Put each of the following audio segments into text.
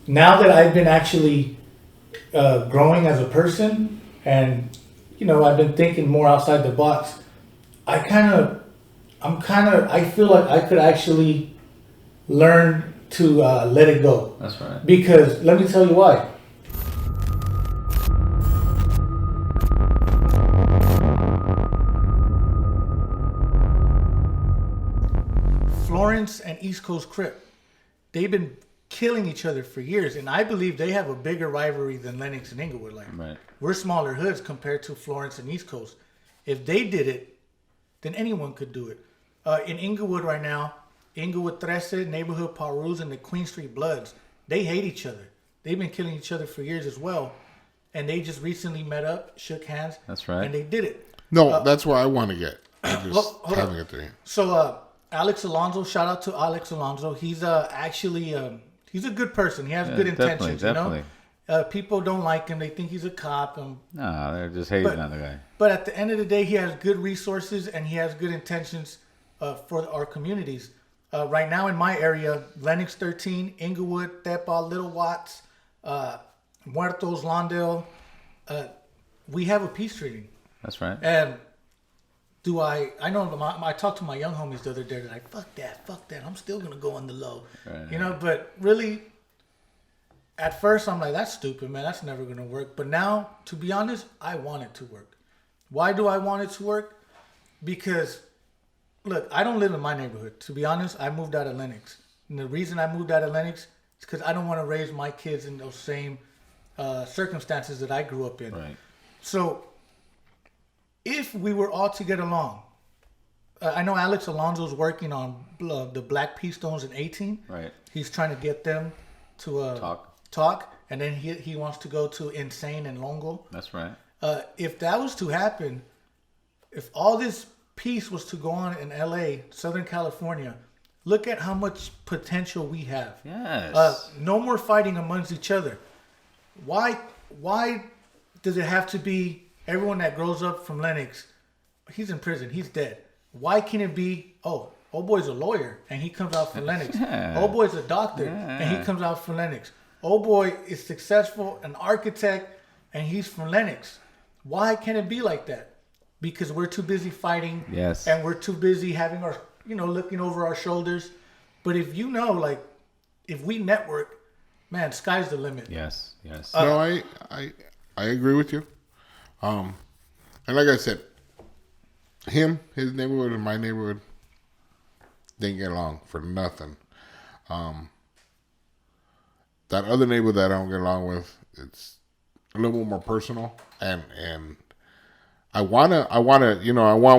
now that I've been actually growing as a person, and I've been thinking more outside the box. I feel like I could actually learn to let it go. That's right. Because let me tell you why. Florence and East Coast Crip, they've been killing each other for years, and I believe they have a bigger rivalry than Lenox and Inglewood. Like, right. We're smaller hoods compared to Florence and East Coast. If they did it, then anyone could do it. In Inglewood right now, Inglewood 13, Neighborhood Parus, and the Queen Street Bloods, they hate each other. They've been killing each other for years as well, and they just recently met up, shook hands. That's right. And they did it. No, that's where I want to get. Just having it there. So, Alex Alonso, shout out to Alex Alonso. He's actually he's a good person. He has good intentions. Definitely. People don't like him. They think he's a cop. No, they're just hating on the guy. But at the end of the day, he has good resources and he has good intentions for our communities. Right now in my area, Lenox 13, Inglewood, Tepa, Little Watts, Muertos, Lawndale, we have a peace treaty. That's right. And I know I talked to my young homies the other day. They're like, fuck that. I'm still going to go on the low. Right. But really, at first I'm like, that's stupid, man. That's never going to work. But now, to be honest, I want it to work. Why do I want it to work? Because, look, I don't live in my neighborhood. To be honest, I moved out of Lenox. And the reason I moved out of Lenox is because I don't want to raise my kids in those same circumstances that I grew up in. Right. So, if we were all to get along, I know Alex Alonso's working on the Black Peace Stones in 18. Right. He's trying to get them to talk, and then he wants to go to Insane and Longo. That's right. If that was to happen, if all this peace was to go on in LA, Southern California, look at how much potential we have. Yes. No more fighting amongst each other. Why does it have to be everyone that grows up from Lenox, he's in prison, he's dead? Why can't it be, old boy's a lawyer and he comes out from Lenox. Yeah. Old boy's a doctor and he comes out from Lenox. Old boy is successful, an architect, and he's from Lenox. Why can't it be like that? Because we're too busy fighting. Yes. And we're too busy having our, looking over our shoulders. But if if we network, man, sky's the limit. Yes. No, I agree with you. And like I said, his neighborhood and my neighborhood didn't get along for nothing. That other neighbor that I don't get along with, it's a little bit more personal, and I want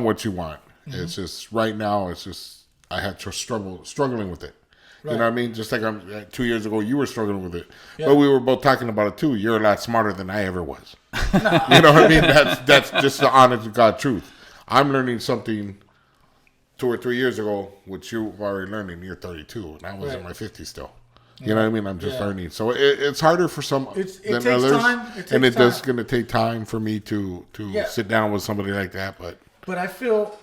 what you want. Mm-hmm. It's just right now. It's just I had to struggling with it. Right. You know what I mean? Just like 2 years ago, you were struggling with it, but we were both talking about it too. You're a lot smarter than I ever was. You know what I mean? That's just the honest to God truth. I'm learning something 2 or 3 years ago, which you've already learned, and you're 32, and I was in my 50s still. You know what I mean? I'm just learning. So it's harder for some than others. And it does going to take time for me to sit down with somebody like that. But I feel,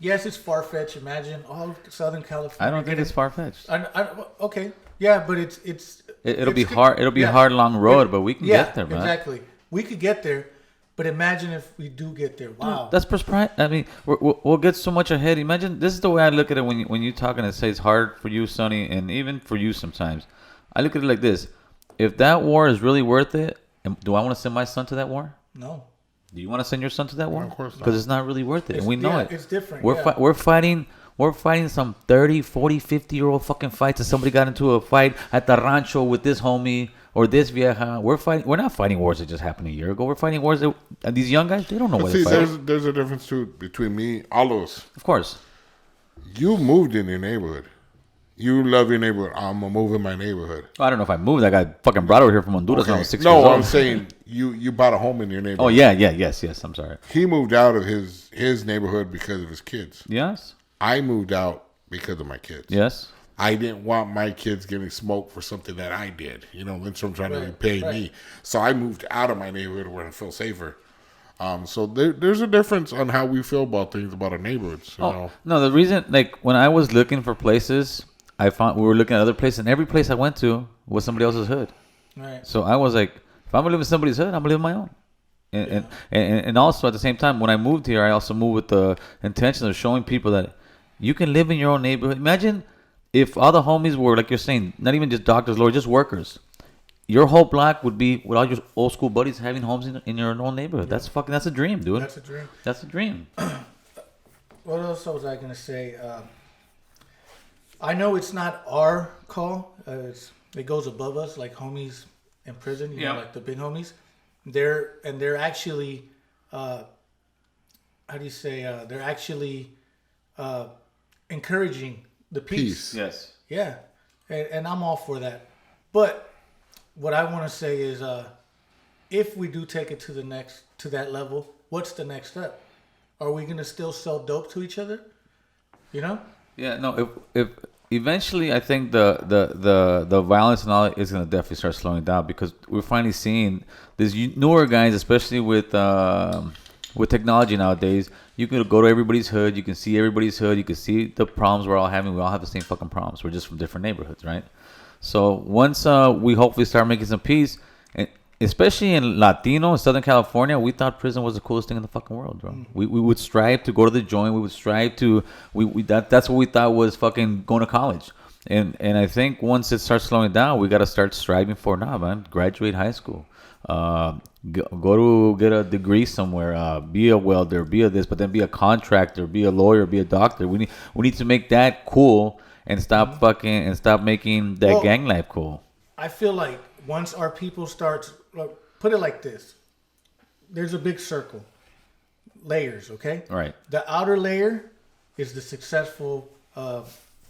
yes, it's far-fetched. Imagine all of Southern California. I don't think it's far-fetched. Okay. Yeah, but it'll be hard. It'll be a hard, long road, but we can get there, man. Exactly. We could get there. But imagine if we do get there. Wow. That's I mean, we'll get so much ahead. Imagine, this is the way I look at it when you talk and say it's hard for you, Sonny, and even for you sometimes. I look at it like this. If that war is really worth it, do I want to send my son to that war? No. Do you want to send your son to that war? No, of course not. Because it's not really worth it. And we know it. It's different. We're fighting some 30, 40, 50-year-old fucking fights that somebody got into a fight at the rancho with this homie or this vieja. We're not fighting wars that just happened a year ago. We're fighting wars that these young guys, they don't know what they're fighting. There's a difference too between me, all of us. Of course. You moved in your neighborhood. You love your neighborhood. I'm gonna move in my neighborhood. I don't know if I moved. I got fucking brought over here from Honduras when I was 6 years old. No, I'm saying you bought a home in your neighborhood. Oh yes. I'm sorry. He moved out of his neighborhood because of his kids. Yes. I moved out because of my kids. Yes. I didn't want my kids getting smoked for something that I did. Lynch trying to repay me. So I moved out of my neighborhood where I feel safer. So there's a difference on how we feel about things about our neighborhoods. You know? No, the reason, like, when I was looking for places, I found we were looking at other places, and every place I went to was somebody else's hood. Right. So I was like, if I'm gonna live in somebody's hood, I'm gonna live in my own. And also at the same time, when I moved here, I also moved with the intention of showing people that you can live in your own neighborhood. Imagine if all the homies were, like you're saying, not even just doctors, lawyers, just workers. Your whole block would be with all your old school buddies having homes in your own neighborhood. That's a dream, dude. That's a dream. That's a dream. What else was I gonna say? I know it's not our call. It goes above us, like homies in prison. You know, like the big homies. They're actually, how do you say? They're actually encouraging the peace. Yes. Yeah, and I'm all for that. But what I want to say is, if we do take it to that level, what's the next step? Are we gonna still sell dope to each other? You know? Yeah. No. If eventually, I think the violence and all is gonna definitely start slowing down because we're finally seeing these newer guys, especially with technology nowadays. You can go to everybody's hood. You can see everybody's hood. You can see the problems we're all having. We all have the same fucking problems. We're just from different neighborhoods, right? So once we hopefully start making some peace, and especially in Latino, Southern California, we thought prison was the coolest thing in the fucking world, bro. We would strive to go to the joint. We would strive to that's what we thought was fucking going to college. And I think once it starts slowing down, we got to start striving for man. Graduate high school. Go to get a degree somewhere, be a welder, be a this, but then be a contractor, be a lawyer, be a doctor. We need to make that cool and stop making that gang life cool. I feel like once our people start, put it like this: there's a big circle, layers. Okay, right. The outer layer is the successful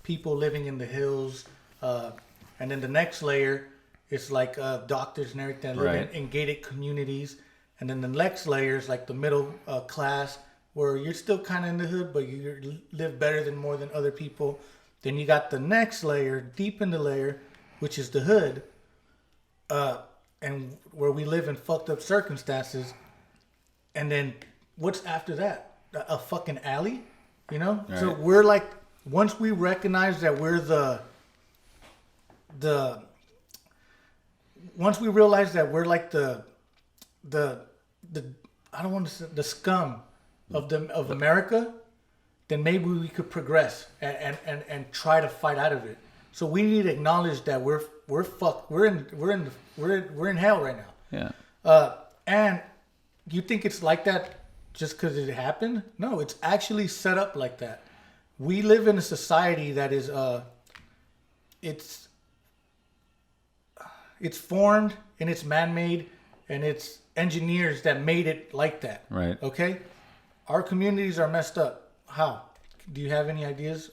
people living in the hills, and then the next layer. It's like doctors and everything that live in gated communities. And then the next layer is like the middle class where you're still kind of in the hood, but you live better than more than other people. Then you got the next layer, deep in the layer, which is the hood. And where we live in fucked up circumstances. And then what's after that? A fucking alley? You know? Right. So we're like, once we recognize that we're once we realize that we're like the I don't want to say the scum of America, then maybe we could progress and try to fight out of it. So we need to acknowledge that we're fucked. We're in hell right now. Yeah. And you think it's like that just because it happened? No, it's actually set up like that. We live in a society that is it's formed and it's man-made and it's engineers that made it like that. Right. Okay? Our communities are messed up. How? Do you have any ideas?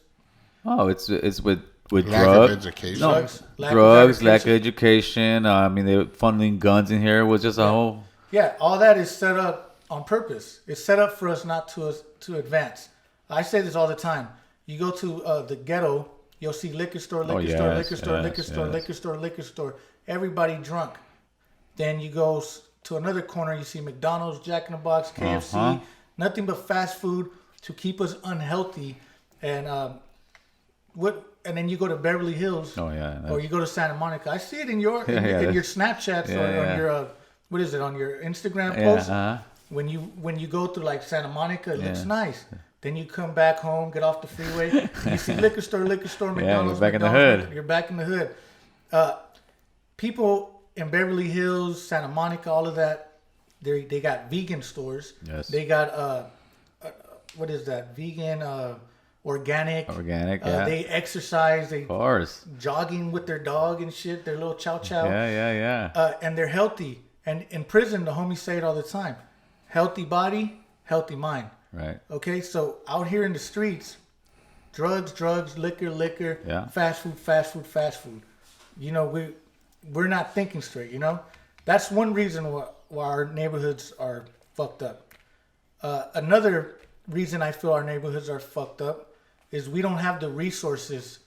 Oh, it's with lack drugs. of education. No, lack of education. I mean, they were funneling guns in here. It was just a whole... Yeah, all that is set up on purpose. It's set up for us not to advance. I say this all the time. You go to the ghetto, you'll see liquor store, liquor store. Everybody drunk. Then you go to another corner, you see McDonald's, Jack in the Box, KFC, nothing but fast food to keep us unhealthy. And and then you go to Beverly Hills, or you go to Santa Monica. I see it in your your Snapchats or on your what is it, on your Instagram posts. When you go through like Santa Monica, it looks nice. Then you come back home, get off the freeway, you see liquor store, McDonald's. You're back in the hood. You're back in the hood. People in Beverly Hills, Santa Monica, all of that, they got vegan stores. Yes. They got what is that? Vegan, organic. Yeah. They exercise. Of course. Jogging with their dog and shit. Their little chow chow. Yeah. And they're healthy. And in prison, the homies say it all the time: healthy body, healthy mind. Right. Okay. So out here in the streets, drugs, liquor, fast food. You know, we're not thinking straight, you know? That's one reason why our neighborhoods are fucked up. Another reason I feel our neighborhoods are fucked up is we don't have the resources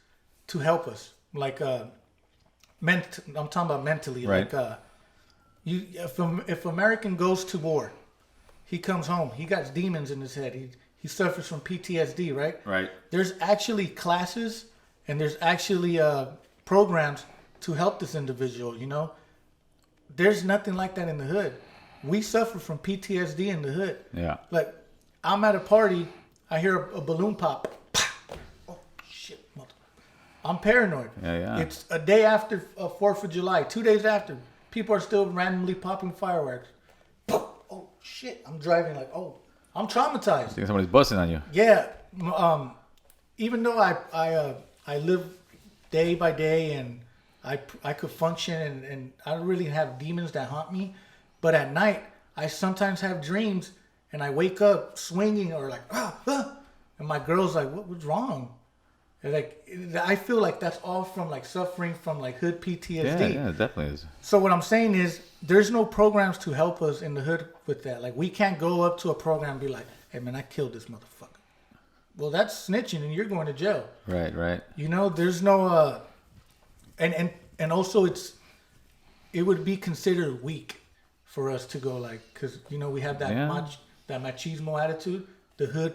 to help us. Like, I'm talking about mentally. Right. Like, if American goes to war, he comes home, he got demons in his head. He suffers from PTSD, right? Right. There's actually classes and there's actually programs to help this individual. There's nothing like that in the hood. We suffer from PTSD in the hood. Yeah. Like, I'm at a party, I hear a balloon pop. Oh shit! I'm paranoid. Yeah. It's a day after 4th of July, 2 days after. People are still randomly popping fireworks. Oh shit! I'm driving like, I'm traumatized. I think somebody's busting on you. Yeah. Even though I live day by day and I could function and I don't really have demons that haunt me, but at night I sometimes have dreams and I wake up swinging or like and my girl's like, what's wrong? And like, I feel like that's all from like suffering from like hood PTSD. Yeah, it definitely is. So what I'm saying is there's no programs to help us in the hood with that. Like, we can't go up to a program and be like, hey man, I killed this motherfucker. Well, that's snitching and you're going to jail. Right. There's no and also it would be considered weak for us to go like, because we have that that machismo attitude, the hood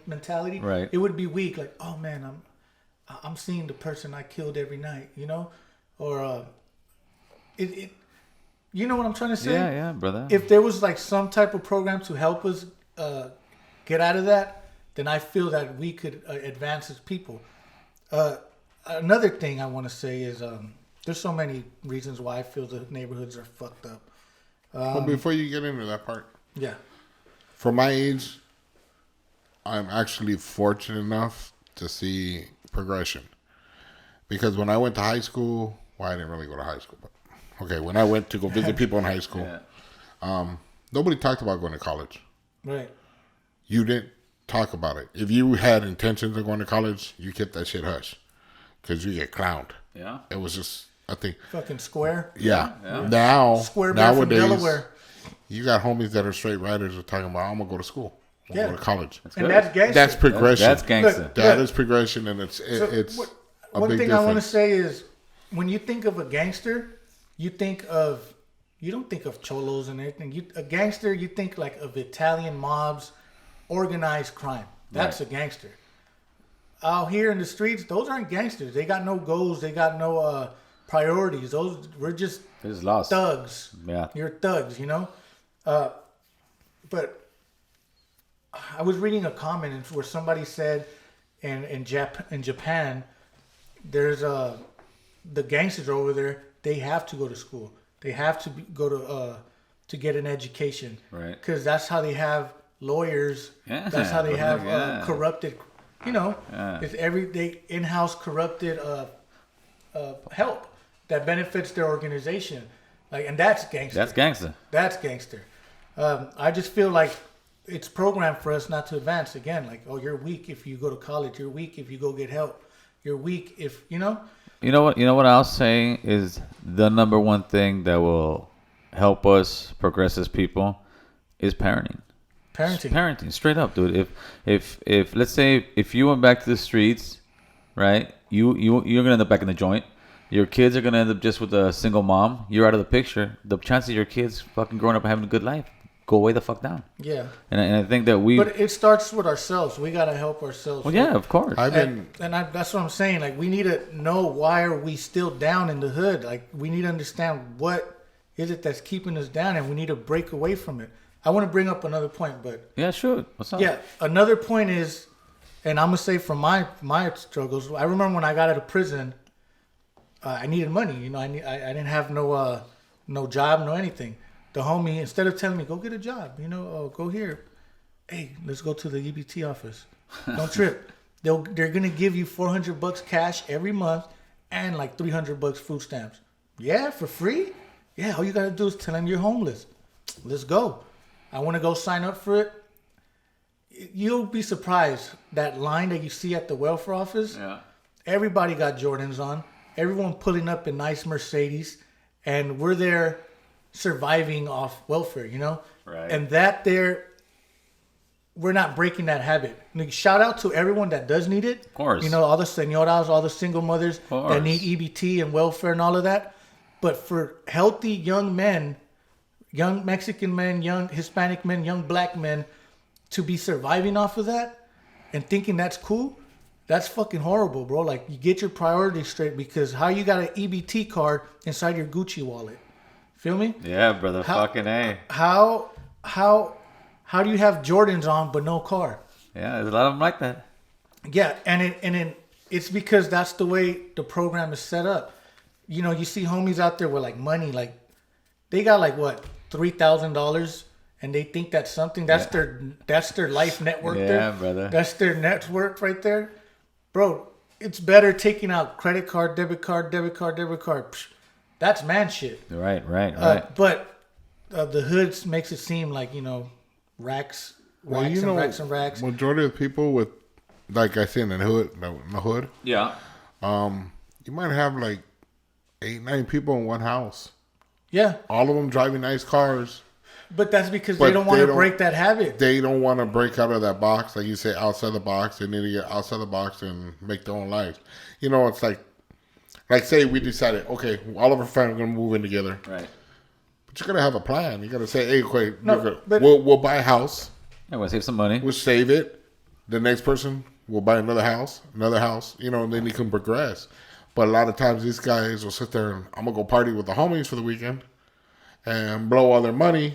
mentality. Right. It would be weak, like, oh man, I'm seeing the person I killed every night, or it. You know what I'm trying to say? Yeah, brother. If there was like some type of program to help us get out of that, then I feel that we could advance as people. Another thing I want to say is there's so many reasons why I feel the neighborhoods are fucked up. But before you get into that part, Yeah. for my age, I'm actually fortunate enough to see progression. Because when I went to high school, I didn't really go to high school, but okay, when I went to go visit people in high school, nobody talked about going to college. Right. You didn't talk about it. If you had intentions of going to college, you kept that shit hush because you get clowned. Yeah. It was just a thing. Fucking square. Yeah. Now, Square bear from nowadays, Delaware. you got homies that are straight riders who are talking about, I'm going to go to school. I'm going to go to college. And that's gangster. That's progression. That's gangster. Look, That is progression, and it's a one big thing difference. I want to say is, when you think of a gangster, you don't think of cholos and everything. A gangster, you think like of Italian mobs, organized crime. That's a gangster. Out here in the streets, those aren't gangsters. They got no goals. They got no priorities. We're just lost. thugs. Yeah. You're thugs, but I was reading a comment where somebody said in Japan, there's the gangsters over there. They have to go to school. They have to go to get an education. Right. Because that's how they have lawyers. Yeah. That's how they have corrupted. Yeah. It's everyday in-house corrupted help that benefits their organization. Like, and that's gangster. That's gangster. That's gangster. I just feel like it's programmed for us not to advance. Again, like, oh, you're weak if you go to college. You're weak if you go get help. You're weak if, You know what I'll say is the number one thing that will help us progress as people is parenting. Parenting, straight up, dude. If let's say if you went back to the streets, right? You're gonna end up back in the joint. Your kids are gonna end up just with a single mom. You're out of the picture. The chances of your kids fucking growing up and having a good life go way the fuck down. Yeah. And I think that But it starts with ourselves. We gotta help ourselves. Well, yeah, of course. That's what I'm saying. Like, we need to know why are we still down in the hood. Like, we need to understand what is it that's keeping us down, and we need to break away from it. I want to bring up another point, but yeah, sure. What's up? yeah, another point is, and I'm gonna say from my struggles. I remember when I got out of prison, I needed money. I didn't have no job, no anything. The homie, instead of telling me go get a job, go here, hey, let's go to the EBT office. Don't trip. They're gonna give you $400 cash every month and like $300 food stamps. Yeah, for free. Yeah, all you gotta do is tell them you're homeless. Let's go. I want to go sign up for it. You'll be surprised, that line that you see at the welfare office. Yeah. Everybody got Jordans on. Everyone pulling up in nice Mercedes, and we're there surviving off welfare, Right. And we're not breaking that habit. Like, shout out to everyone that does need it. Of course. All the senoras, all the single mothers that need EBT and welfare and all of that. But for healthy young men, young Mexican men, young Hispanic men, young black men, to be surviving off of that and thinking that's cool, That's fucking horrible, bro. Like, you get your priorities straight, because how you got an EBT card inside your Gucci wallet? Feel me? Yeah, brother. Fucking A. How do you have Jordans on but no car? Yeah, there's a lot of them like that. Yeah, and it's because that's the way the program is set up. You know, you see homies out there with like money, like they got like what, $3,000, and they think that's something. That's their life network. Yeah, brother. That's their network right there, bro. It's better taking out credit card, debit card. Psh, that's man shit. Right. But the hoods makes it seem like, you know, racks and racks. Majority of people with, like I said, in the hood. Yeah. You might have like 8-9 people in one house. Yeah. All of them driving nice cars. But that's because they don't want to break that habit. They don't want to break out of that box. Like you say, outside the box. They need to get outside the box and make their own lives. You know, it's like say we decided, okay, all of our family are going to move in together. Right. But you're going to have a plan. You're going to say, hey, wait, but we'll buy a house. Yeah, we'll save some money. We'll save it. The next person will buy another house, you know, and then you can progress. But a lot of times these guys will sit there and I'm going to go party with the homies for the weekend and blow all their money.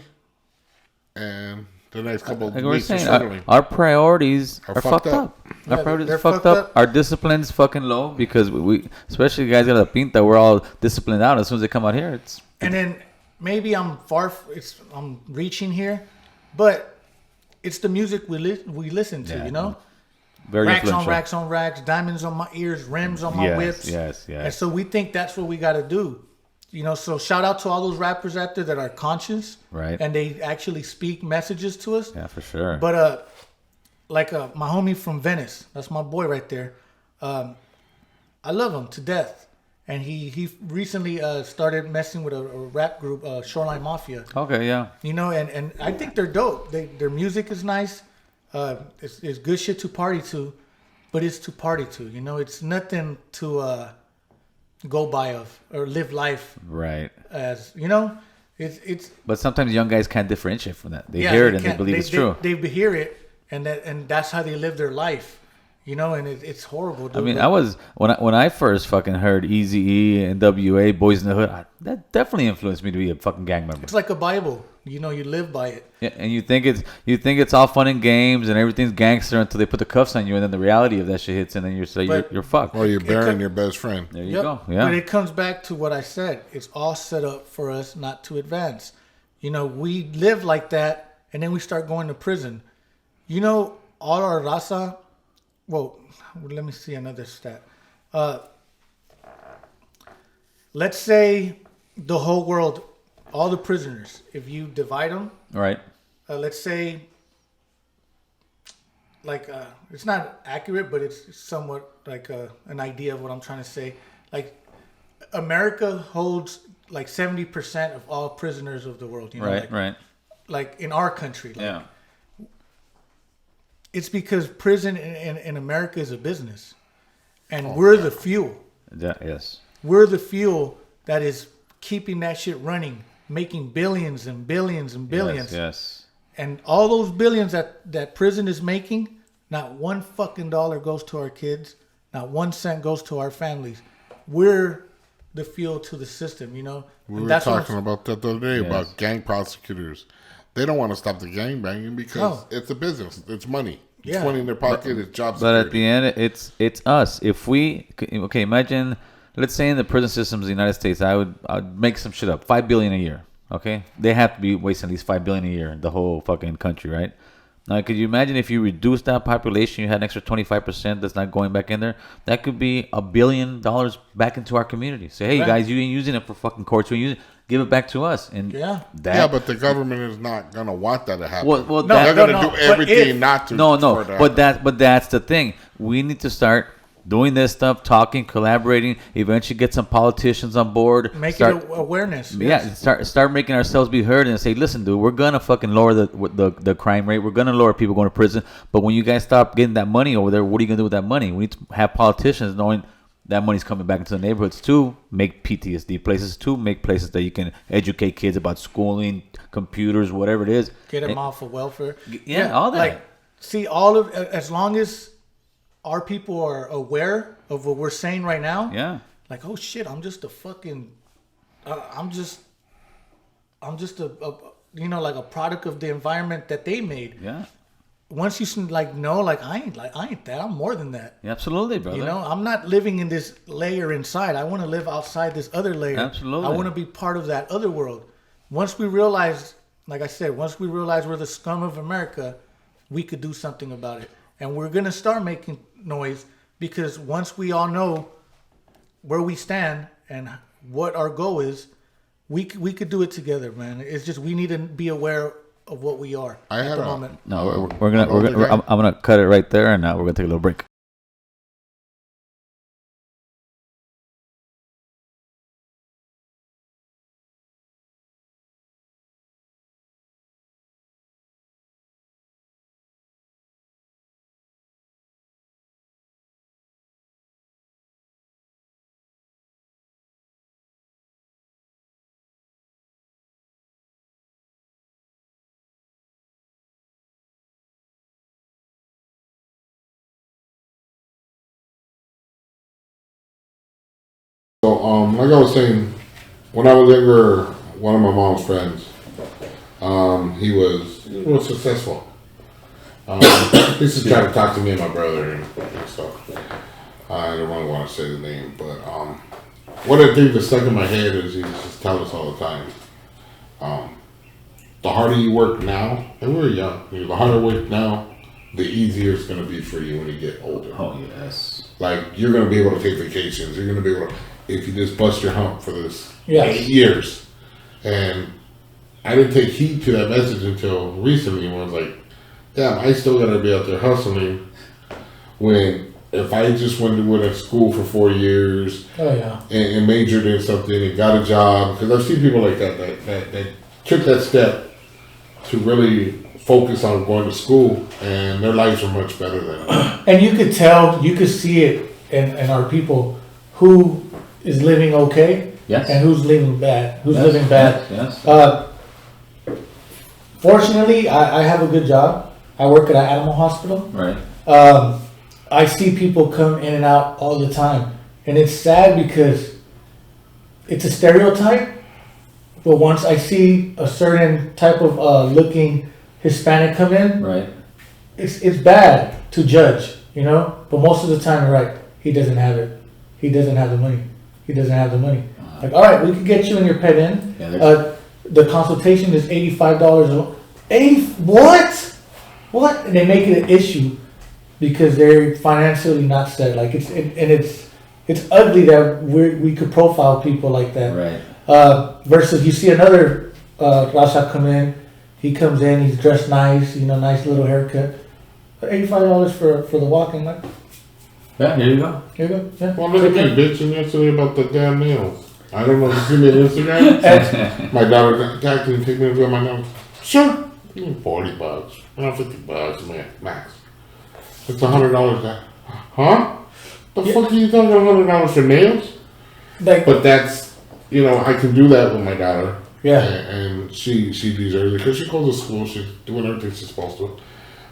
And the next couple of weeks are struggling. Our priorities are fucked up. Yeah, Our priorities they're are fucked fucked up. Our discipline's fucking low because we especially the guys got a pinta, we're all disciplined out. As soon as they come out here, it's... And then maybe I'm reaching here, but it's the music we listen to, you know? Very racks influential. on racks, diamonds on my ears, rims on my whips. Yes. And so we think that's what we got to do. You know, so shout out to all those rappers out there that are conscious. Right. And they actually speak messages to us. Yeah, for sure. But like my homie from Venice, that's my boy right there. I love him to death. And he recently started messing with a rap group, Shoreline Mafia. Okay, yeah. You know, and I think they're dope. Their music is nice. It's good shit to party to, but it's to party to. You know, it's nothing to go by of or live life. Right. As you know, it's. But sometimes young guys can't differentiate from that. They hear it and they believe it's true. They hear it, and that's how they live their life. You know, and it's horrible. Dude. I mean, I was when I first fucking heard Eazy-E, NWA, Boys in the Hood. That definitely influenced me to be a fucking gang member. It's like a Bible. You know, you live by it. Yeah, and you think it's all fun and games and everything's gangster until they put the cuffs on you, and then the reality of that shit hits, and then you're fucked. Or you're burying your best friend. There you go. Yeah. But it comes back to what I said. It's all set up for us not to advance. You know, we live like that, and then we start going to prison. You know, all our raza. Well, let me see another stat. Let's say the whole world, all the prisoners, if you divide them, Right. Let's say, like, it's not accurate, but it's somewhat like an idea of what I'm trying to say. Like, America holds like 70% of all prisoners of the world. You know, Right. Like in our country. Like, Yeah. It's because prison in America is a business, and we're the fuel. Yeah. Yes. We're the fuel that is keeping that shit running, making billions and billions and billions. Yes. And all those billions that prison is making, not one fucking dollar goes to our kids, not 1 cent goes to our families. We're the fuel to the system, you know. We were talking about that the other day about gang prosecutors. They don't want to stop the gang banging because it's a business. It's money. It's money in their pocket. It's job security. But at the end, it's us. If we imagine, let's say in the prison systems of the United States, I'd make some shit up, $5 billion a year. Okay, they have to be wasting at least $5 billion a year, the whole fucking country, right? Now, could you imagine if you reduce that population, you had an extra 25% that's not going back in there? That could be $1 billion back into our community. Say, hey, guys, you ain't using it for fucking courts. You ain't using it. Give it back to us. And but the government is not gonna want that to happen. Well, they're gonna do everything not to. But that's the thing. We need to start doing this stuff, talking, collaborating. Eventually, get some politicians on board. Make it awareness. Yeah, start making ourselves be heard and say, listen, dude, we're gonna fucking lower the crime rate. We're gonna lower people going to prison. But when you guys stop getting that money over there, what are you gonna do with that money? We need to have politicians knowing that money's coming back into the neighborhoods to make PTSD places, to make places that you can educate kids about schooling, computers, whatever it is. Get them off of welfare. All that. Like, see, all of as long as our people are aware of what we're saying right now. Yeah. Like, oh shit, I'm just a fucking, I'm just a like a product of the environment that they made. Yeah. Once you like know, like I ain't that. I'm more than that. Yeah, absolutely, brother. You know, I'm not living in this layer inside. I want to live outside this other layer. Absolutely. I want to be part of that other world. Once we realize, like I said, once we realize we're the scum of America, we could do something about it. And we're going to start making noise because once we all know where we stand and what our goal is, we could do it together, man. It's just we need to be aware of what we are at the moment. No, I'm gonna cut it right there, and we're gonna take a little break. So, like I was saying, when I was younger, one of my mom's friends, he was successful. He used to try to talk to me and my brother and stuff. I don't really want to say the name, but one of the things that stuck in my head is he used to tell us all the time, the harder you work now, and we were young, the harder you work now, the easier it's going to be for you when you get older. Oh, yes. Like, you're going to be able to take vacations. You're going to be able to, if you just bust your hump for this 8 years. And I didn't take heed to that message until recently when I was like, damn, I still got to be out there hustling when if I just went to school for 4 years and majored in something and got a job, because I've seen people like that took that step to really focus on going to school, and their lives are much better than that. And you could tell, you could see it in our people who is living okay and who's living bad. Living bad. Yes. Fortunately, I have a good job. I work at an animal hospital. Right. I see people come in and out all the time, and it's sad because it's a stereotype. But once I see a certain type of looking Hispanic come in, right, it's bad to judge, you know. But most of the time, you're right. He doesn't have it. He doesn't have the money. He doesn't have the money. Like, all right, we can get you and your pet in. Yeah, the consultation is $85. What? And they make it an issue because they're financially not set. Like it's ugly that we could profile people like that. Right. Versus you see another Rasha come in. He comes in. He's dressed nice. Nice little haircut. $85 for the walk-in. Like, yeah, here you go. Yeah. Well, look at me bitching yesterday about the damn nails. I don't know if you see me on Instagram. My daughter, Dad, can you take me to get my nails? Sure. Give me $40. $50, man, max. It's $100. Dad. Huh? The fuck are you talking $100 for nails? But that's, I can do that with my daughter. Yeah. And she deserves it because she goes to school. She's doing everything she's supposed to.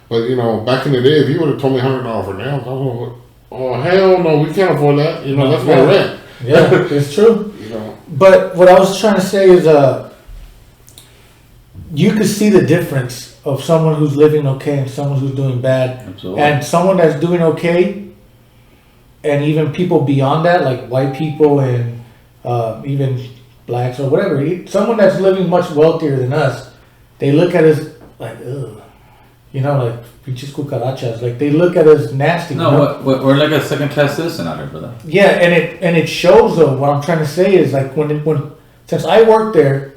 But, back in the day, if you would have told me $100 for nails, I would have, oh, hell no, we can't afford that. That's my rent. Yeah, it's true. But what I was trying to say is, you could see the difference of someone who's living okay and someone who's doing bad. Absolutely. And someone that's doing okay, and even people beyond that, like white people and even blacks or whatever, someone that's living much wealthier than us, they look at us like, ugh. Like pinches cucarachas. Like they look at us nasty. No, we're like a second-class citizen out here, brother. Yeah, and it shows though. What I'm trying to say is like when since I work there,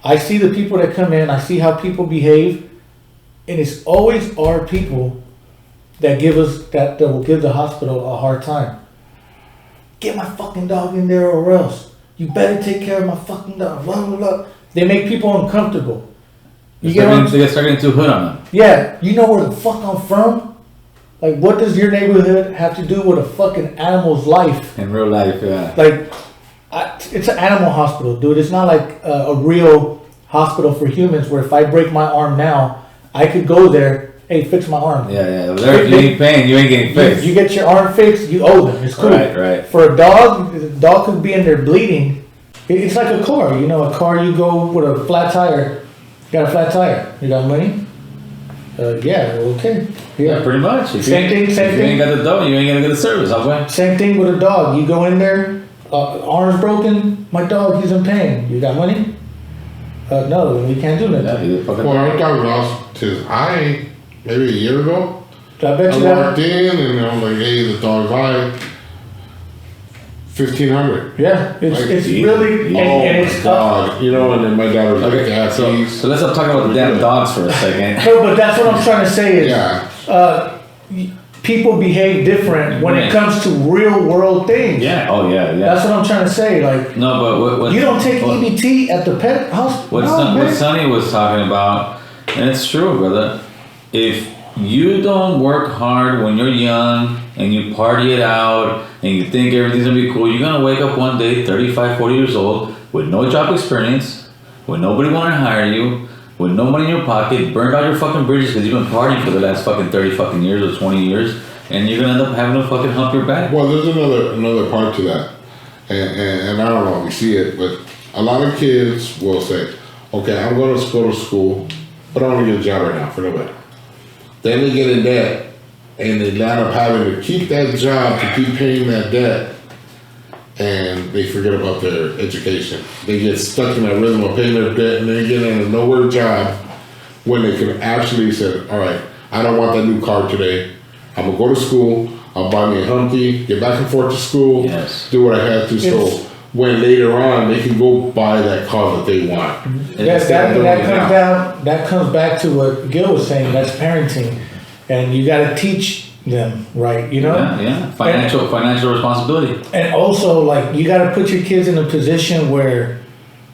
I see the people that come in. I see how people behave, and it's always our people that will give the hospital a hard time. Get my fucking dog in there, or else you better take care of my fucking dog. Blah blah blah. They make people uncomfortable. They start getting too hood on them. Yeah, you know where the fuck I'm from? Like, what does your neighborhood have to do with a fucking animal's life? In real life, yeah. Like, it's an animal hospital, dude. It's not like a real hospital for humans where if I break my arm now, I could go there. hey, fix my arm. Yeah. If you ain't paying, you ain't getting fixed. You get your arm fixed, you owe them. It's cool. Right. For a dog, the dog could be in there bleeding. It's like a car. You know, a car, you go with a flat tire. You got a flat tire. You got money? Yeah, okay. Yeah, pretty much. Same thing. If you ain't got the dough, you ain't gonna get the service. Okay. Same thing with a dog. You go in there, arm's broken, my dog, he's in pain. You got money? No, we can't do nothing. Well, our dog lost his eye maybe a year ago. I bet you I walked in and I'm like, hey, the dog's eye. $1,500. Yeah, it's really and it's God, you know, and then my daughter was like, yeah, so let's not talk about the damn dogs for a second. No, but that's what I'm trying to say is, people behave different when it comes to real world things. Yeah. Oh yeah. That's what I'm trying to say. Like, no, but what you don't take EBT at the pet house. What Sonny was talking about, and it's true, brother. If you don't work hard when you're young and you party it out and you think everything's gonna be cool, you're gonna wake up one day 35, 40 years old with no job experience, with nobody wanna hire you, with no money in your pocket, burned out your fucking bridges because you've been partying for the last fucking 30 fucking years or 20 years, and you're gonna end up having to fucking hump your back. Well, there's another part to that, and I don't know if we see it, but a lot of kids will say, okay, I'm going to go to school, but I want to get a job right now for a little bit. Then they get in debt, and they end up having to keep that job to keep paying that debt, and they forget about their education. They get stuck in that rhythm of paying their debt, and they get in a nowhere job when they can actually say, all right, I don't want that new car today. I'm going to go to school, I'll buy me a Humvee, get back and forth to school, do what I had to. So when later on, they can go buy that car that they want. That comes back to what Gil was saying. That's parenting, and you got to teach them, right? You know, financial responsibility, and also like you got to put your kids in a position where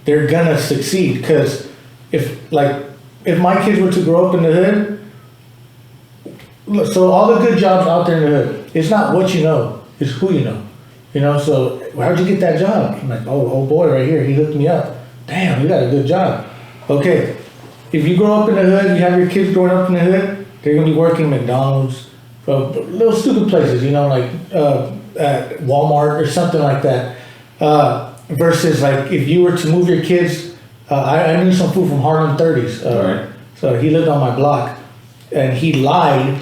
they're gonna succeed. Because if my kids were to grow up in the hood, so all the good jobs out there in the hood, it's not what you know, it's who you know. You know, so how'd you get that job? I'm like, oh boy, right here, he hooked me up. Damn, you got a good job. Okay, if you grow up in the hood, you have your kids growing up in the hood, they're gonna be working McDonald's, little stupid places, you know, like at Walmart or something like that. Versus like if you were to move your kids, I knew some fool from Harlem 30s. Right. So he lived on my block, and he lied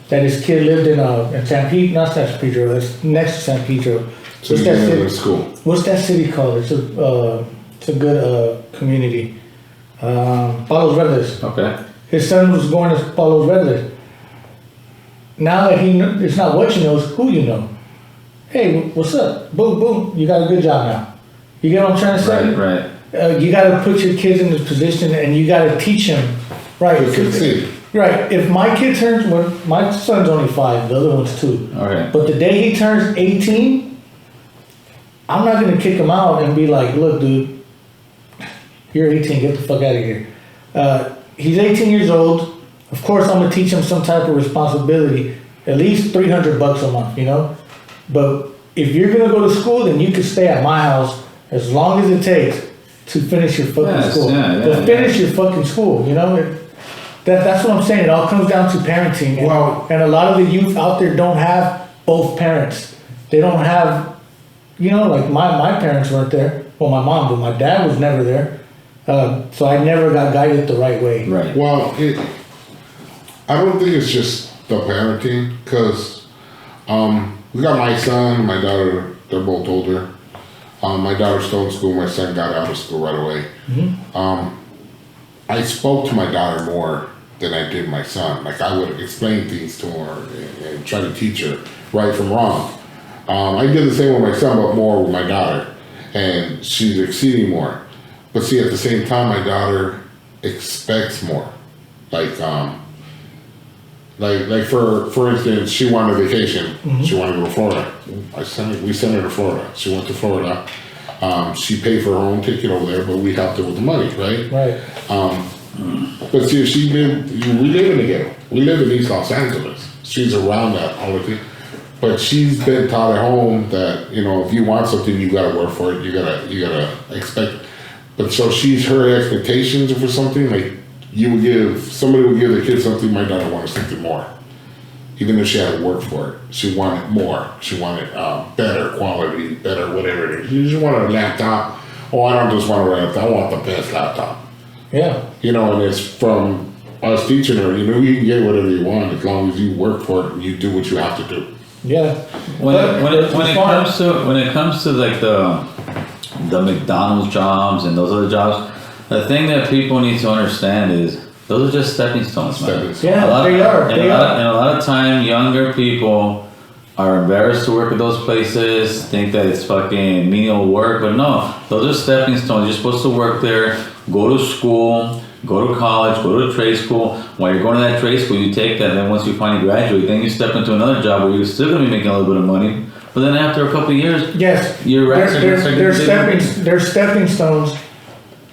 that his kid lived in San Pedro, not San Pedro, that's next to San Pedro. So what's that city? School. What's that city called? It's a good community. Palos Verdes. Okay. His son was going to Palos Verdes. Now that it's not what you know, it's who you know. Hey, what's up? Boom, boom. You got a good job now. You get what I'm trying to say? Right. You got to put your kids in this position, and you got to teach them. Right. Right. If my kid turns, my son's only 5, the other one's 2. Okay. But the day he turns 18, I'm not gonna kick him out and be like, look, dude, you're 18, get the fuck out of here. He's 18 years old. Of course, I'm gonna teach him some type of responsibility, at least $300 a month, you know? But if you're gonna go to school, then you can stay at my house as long as it takes to finish your fucking school. To finish your fucking school, you know? That's what I'm saying. It all comes down to parenting. And a lot of the youth out there don't have both parents. They don't have, you know, like my parents weren't there. Well, my mom, but my dad was never there. So I never got guided the right way. Right. Well, I don't think it's just the parenting, because we got my son and my daughter, they're both older. My daughter's still in school, my son got out of school right away. Mm-hmm. I spoke to my daughter more than I did my son. Like, I would explain things to her and try to teach her right from wrong. I did the same with my son, but more with my daughter, and she's exceeding more. But see, at the same time, my daughter expects more. Like for instance, she wanted a vacation. Mm-hmm. She wanted to go to Florida. We sent her to Florida. She went to Florida. She paid for her own ticket over there, but we helped her with the money, right? Right. But see, we live in the ghetto. We live in East Los Angeles. She's around that all the time. But she's been taught at home that, you know, if you want something, you gotta work for it. You gotta expect. But so her expectations for something, like somebody would give the kid something, might not want something more. Even if she had to work for it, she wanted more. She wanted better quality, better whatever it is. You just want a laptop. Oh, I don't just want a laptop. I want the best laptop. Yeah. You know, and it's from us teaching her, you know, you can get whatever you want as long as you work for it and you do what you have to do. Yeah. When it comes to like the McDonald's jobs and those other jobs, the thing that people need to understand is those are just stepping stones, man. Yeah, they are. And a lot of time, younger people are embarrassed to work at those places, think that it's fucking menial work, but no, those are stepping stones. You're supposed to work there, go to school, go to college, go to trade school. While you're going to that trade school, you take that, and then once you finally graduate, then you step into another job where you're still going to be making a little bit of money. But then after a couple of years, yes, they're stepping stones,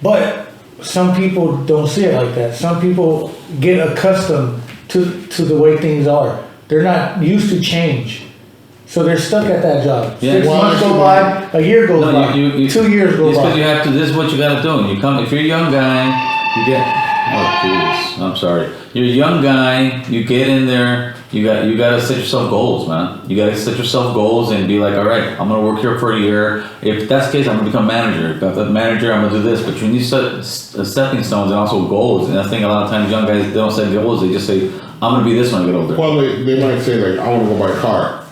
but some people don't see it like that. Some people get accustomed to the way things are. They're not used to change. So they're stuck at that job. Yeah. 6 months go by, a year goes by, 2 years go by. You have to. This is what you got to do. You come if you're a young guy, you get. Oh Jesus, I'm sorry. You're a young guy. You get in there. You got to set yourself goals, man. You got to set yourself goals and be like, all right, I'm gonna work here for a year. If that's the case, I'm gonna become manager. If I'm the manager, I'm gonna do this. But you need stepping stones and also goals. And I think a lot of times young guys, they don't set goals. They just say, I'm gonna be this when I get older. Well, they might say like, I want to go buy a car.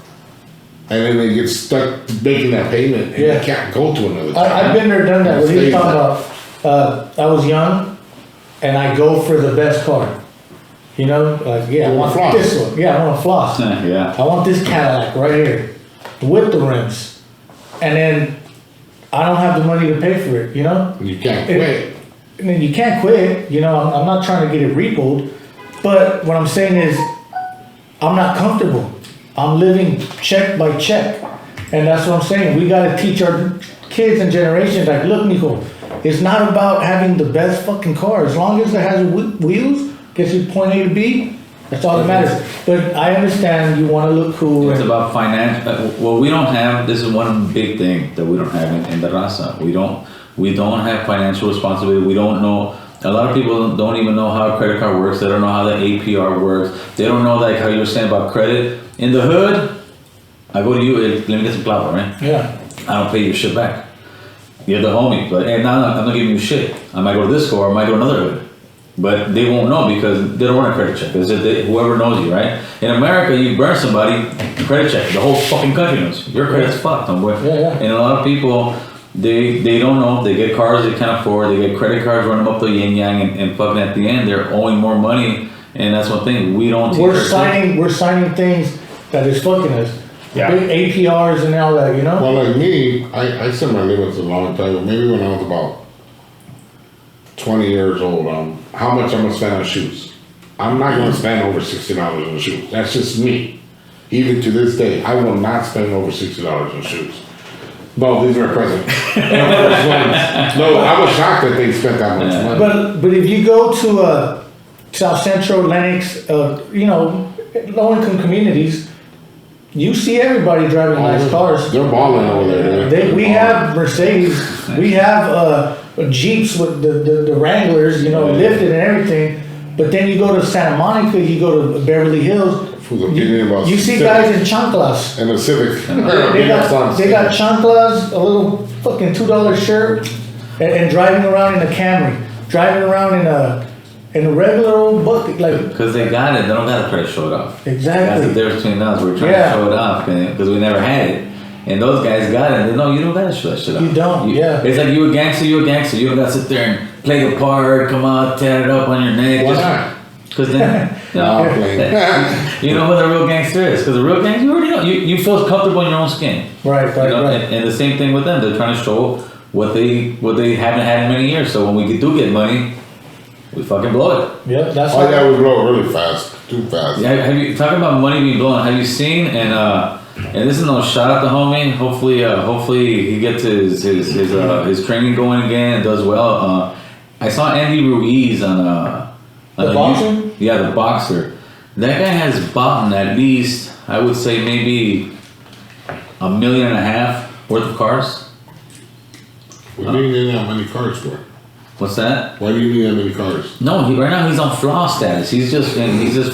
And then they get stuck making that payment and they can't go to another job. I've been there, done that. What he was talking about, I was young and I go for the best car. You know, like, I want this one. Yeah, I want a floss. Yeah. I want this Cadillac right here with the rims. And then I don't have the money to pay for it, you know? You can't quit. And then you can't quit. You know, I'm not trying to get it repoed. But what I'm saying is, I'm not comfortable. I'm living check by check. And that's what I'm saying. We got to teach our kids and generations, like, look, Nico, it's not about having the best fucking car. As long as it has wheels, gets you point A to B, that's all that matters. But I understand you want to look cool. It's about finance. Well, we don't have. This is one big thing that we don't have in the raza. We don't have financial responsibility. We don't know. A lot of people don't even know how a credit card works. They don't know how the APR works. They don't know like how you were saying about credit. In the hood, I go to you. Let me get some plata, right? Yeah. I don't pay your shit back. You're the homie, but hey, now I'm not giving you shit. I might go to this store. I might go to another hood. But they won't know because they don't want a credit check. Because whoever knows you, right? In America, you burn somebody, credit check. The whole fucking country knows. Your credit's fucked, homeboy. Yeah. And a lot of people, they don't know. They get cars they can't afford. They get credit cards, run them up the yin yang, and fucking at the end, they're owing more money. And that's one thing we don't. We're signing things that is fucking us. Yeah. Big APRs and all that, you know. Well, like me, I set my limits a long time ago. Maybe when I was about 20 years old, how much I'm gonna spend on shoes. I'm not gonna spend over $60 on shoes. That's just me. Even to this day, I will not spend over $60 on shoes. No, these are presents. No, I was shocked that they spent that much money. But if you go to South Central, Lennox, you know, low-income communities, you see everybody driving nice cars. They're balling over there. We have Mercedes. We have Jeeps with the Wranglers, you know, lifted and everything. But then you go to Santa Monica, you go to Beverly Hills. You see guys in chanclas. And a Civic. They got chanclas, a little fucking $2 shirt, and driving around in a Camry, driving around in a regular old bucket, like. Because they got it, they don't got to try to show it off. Exactly. That's the difference between us. We're trying to show it off because we never had it. And those guys got it. They know you don't got to show that shit off. You don't, It's like you a gangster. You don't got to sit there and play the part, come out, tat it up on your neck. Why not? Because then, you know who the real gangster is. Because the real gangster, you already know. You feel comfortable in your own skin. Right. And the same thing with them. They're trying to show what they haven't had in many years. So when we do get money, we fucking blow it. Yep, that's we blow it really fast, too fast. Yeah, have you talking about money being blown? Have you seen and this is no shot at the homie. Hopefully he gets his training going again and does well. I saw Andy Ruiz on the boxer. The boxer. That guy has bought at least, I would say maybe $1.5 million worth of cars. We didn't get that many cars for. What's that? Why do you need that many cars? No, right now he's on flaw status. He's just.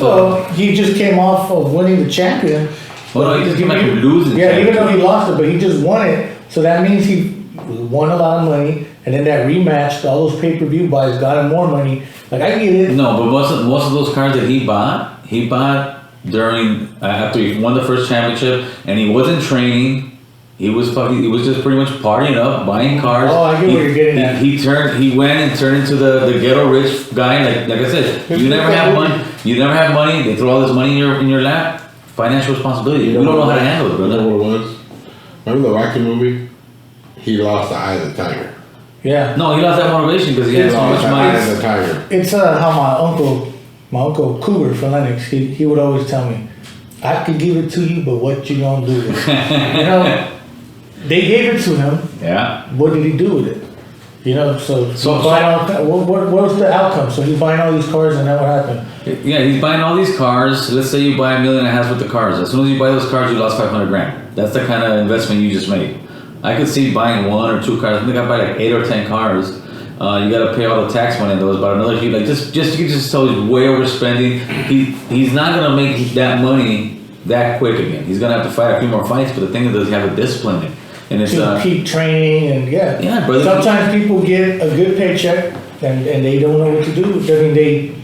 Well, he just came off of winning the champion. Well, no, he just came back from losing. Yeah, even though he lost it, but he just won it. So that means he won a lot of money, and then that rematch, all those pay-per-view buys got him more money. Like, I get it. No, but most of those cars that he bought during after he won the first championship, and he wasn't training. He was just pretty much partying up, buying cars. Oh, I get what you're getting at. He went and turned into the ghetto rich guy. Like I said, you never have money. You never have money. They throw all this money in your lap. Financial responsibility. You don't know how to handle it, brother. You know what it was? Remember the Rocky movie? He lost the eye of the tiger. Yeah. No, he lost that motivation because he had so much money. Eye of the tiger. It's how my uncle Cougar from Lennox, he would always tell me, I could give it to you, but what you gonna do with it? You know, they gave it to him. Yeah. What did he do with it? You know, what was the outcome? So he's buying all these cars, and then what happened? Yeah, he's buying all these cars. Let's say you buy $1.5 million worth of cars. As soon as you buy those cars, you lost $500,000. That's the kind of investment you just made. I could see buying 1 or 2 cars. I think I buy like 8 or 10 cars. You got to pay all the tax money on those. But another, like you can just tell he's way overspending. He's not gonna make that money that quick again. He's gonna have to fight a few more fights. But the thing is, does he have a discipline? And it's to keep training and yeah, brother. Sometimes people get a good paycheck and they don't know what to do. I mean,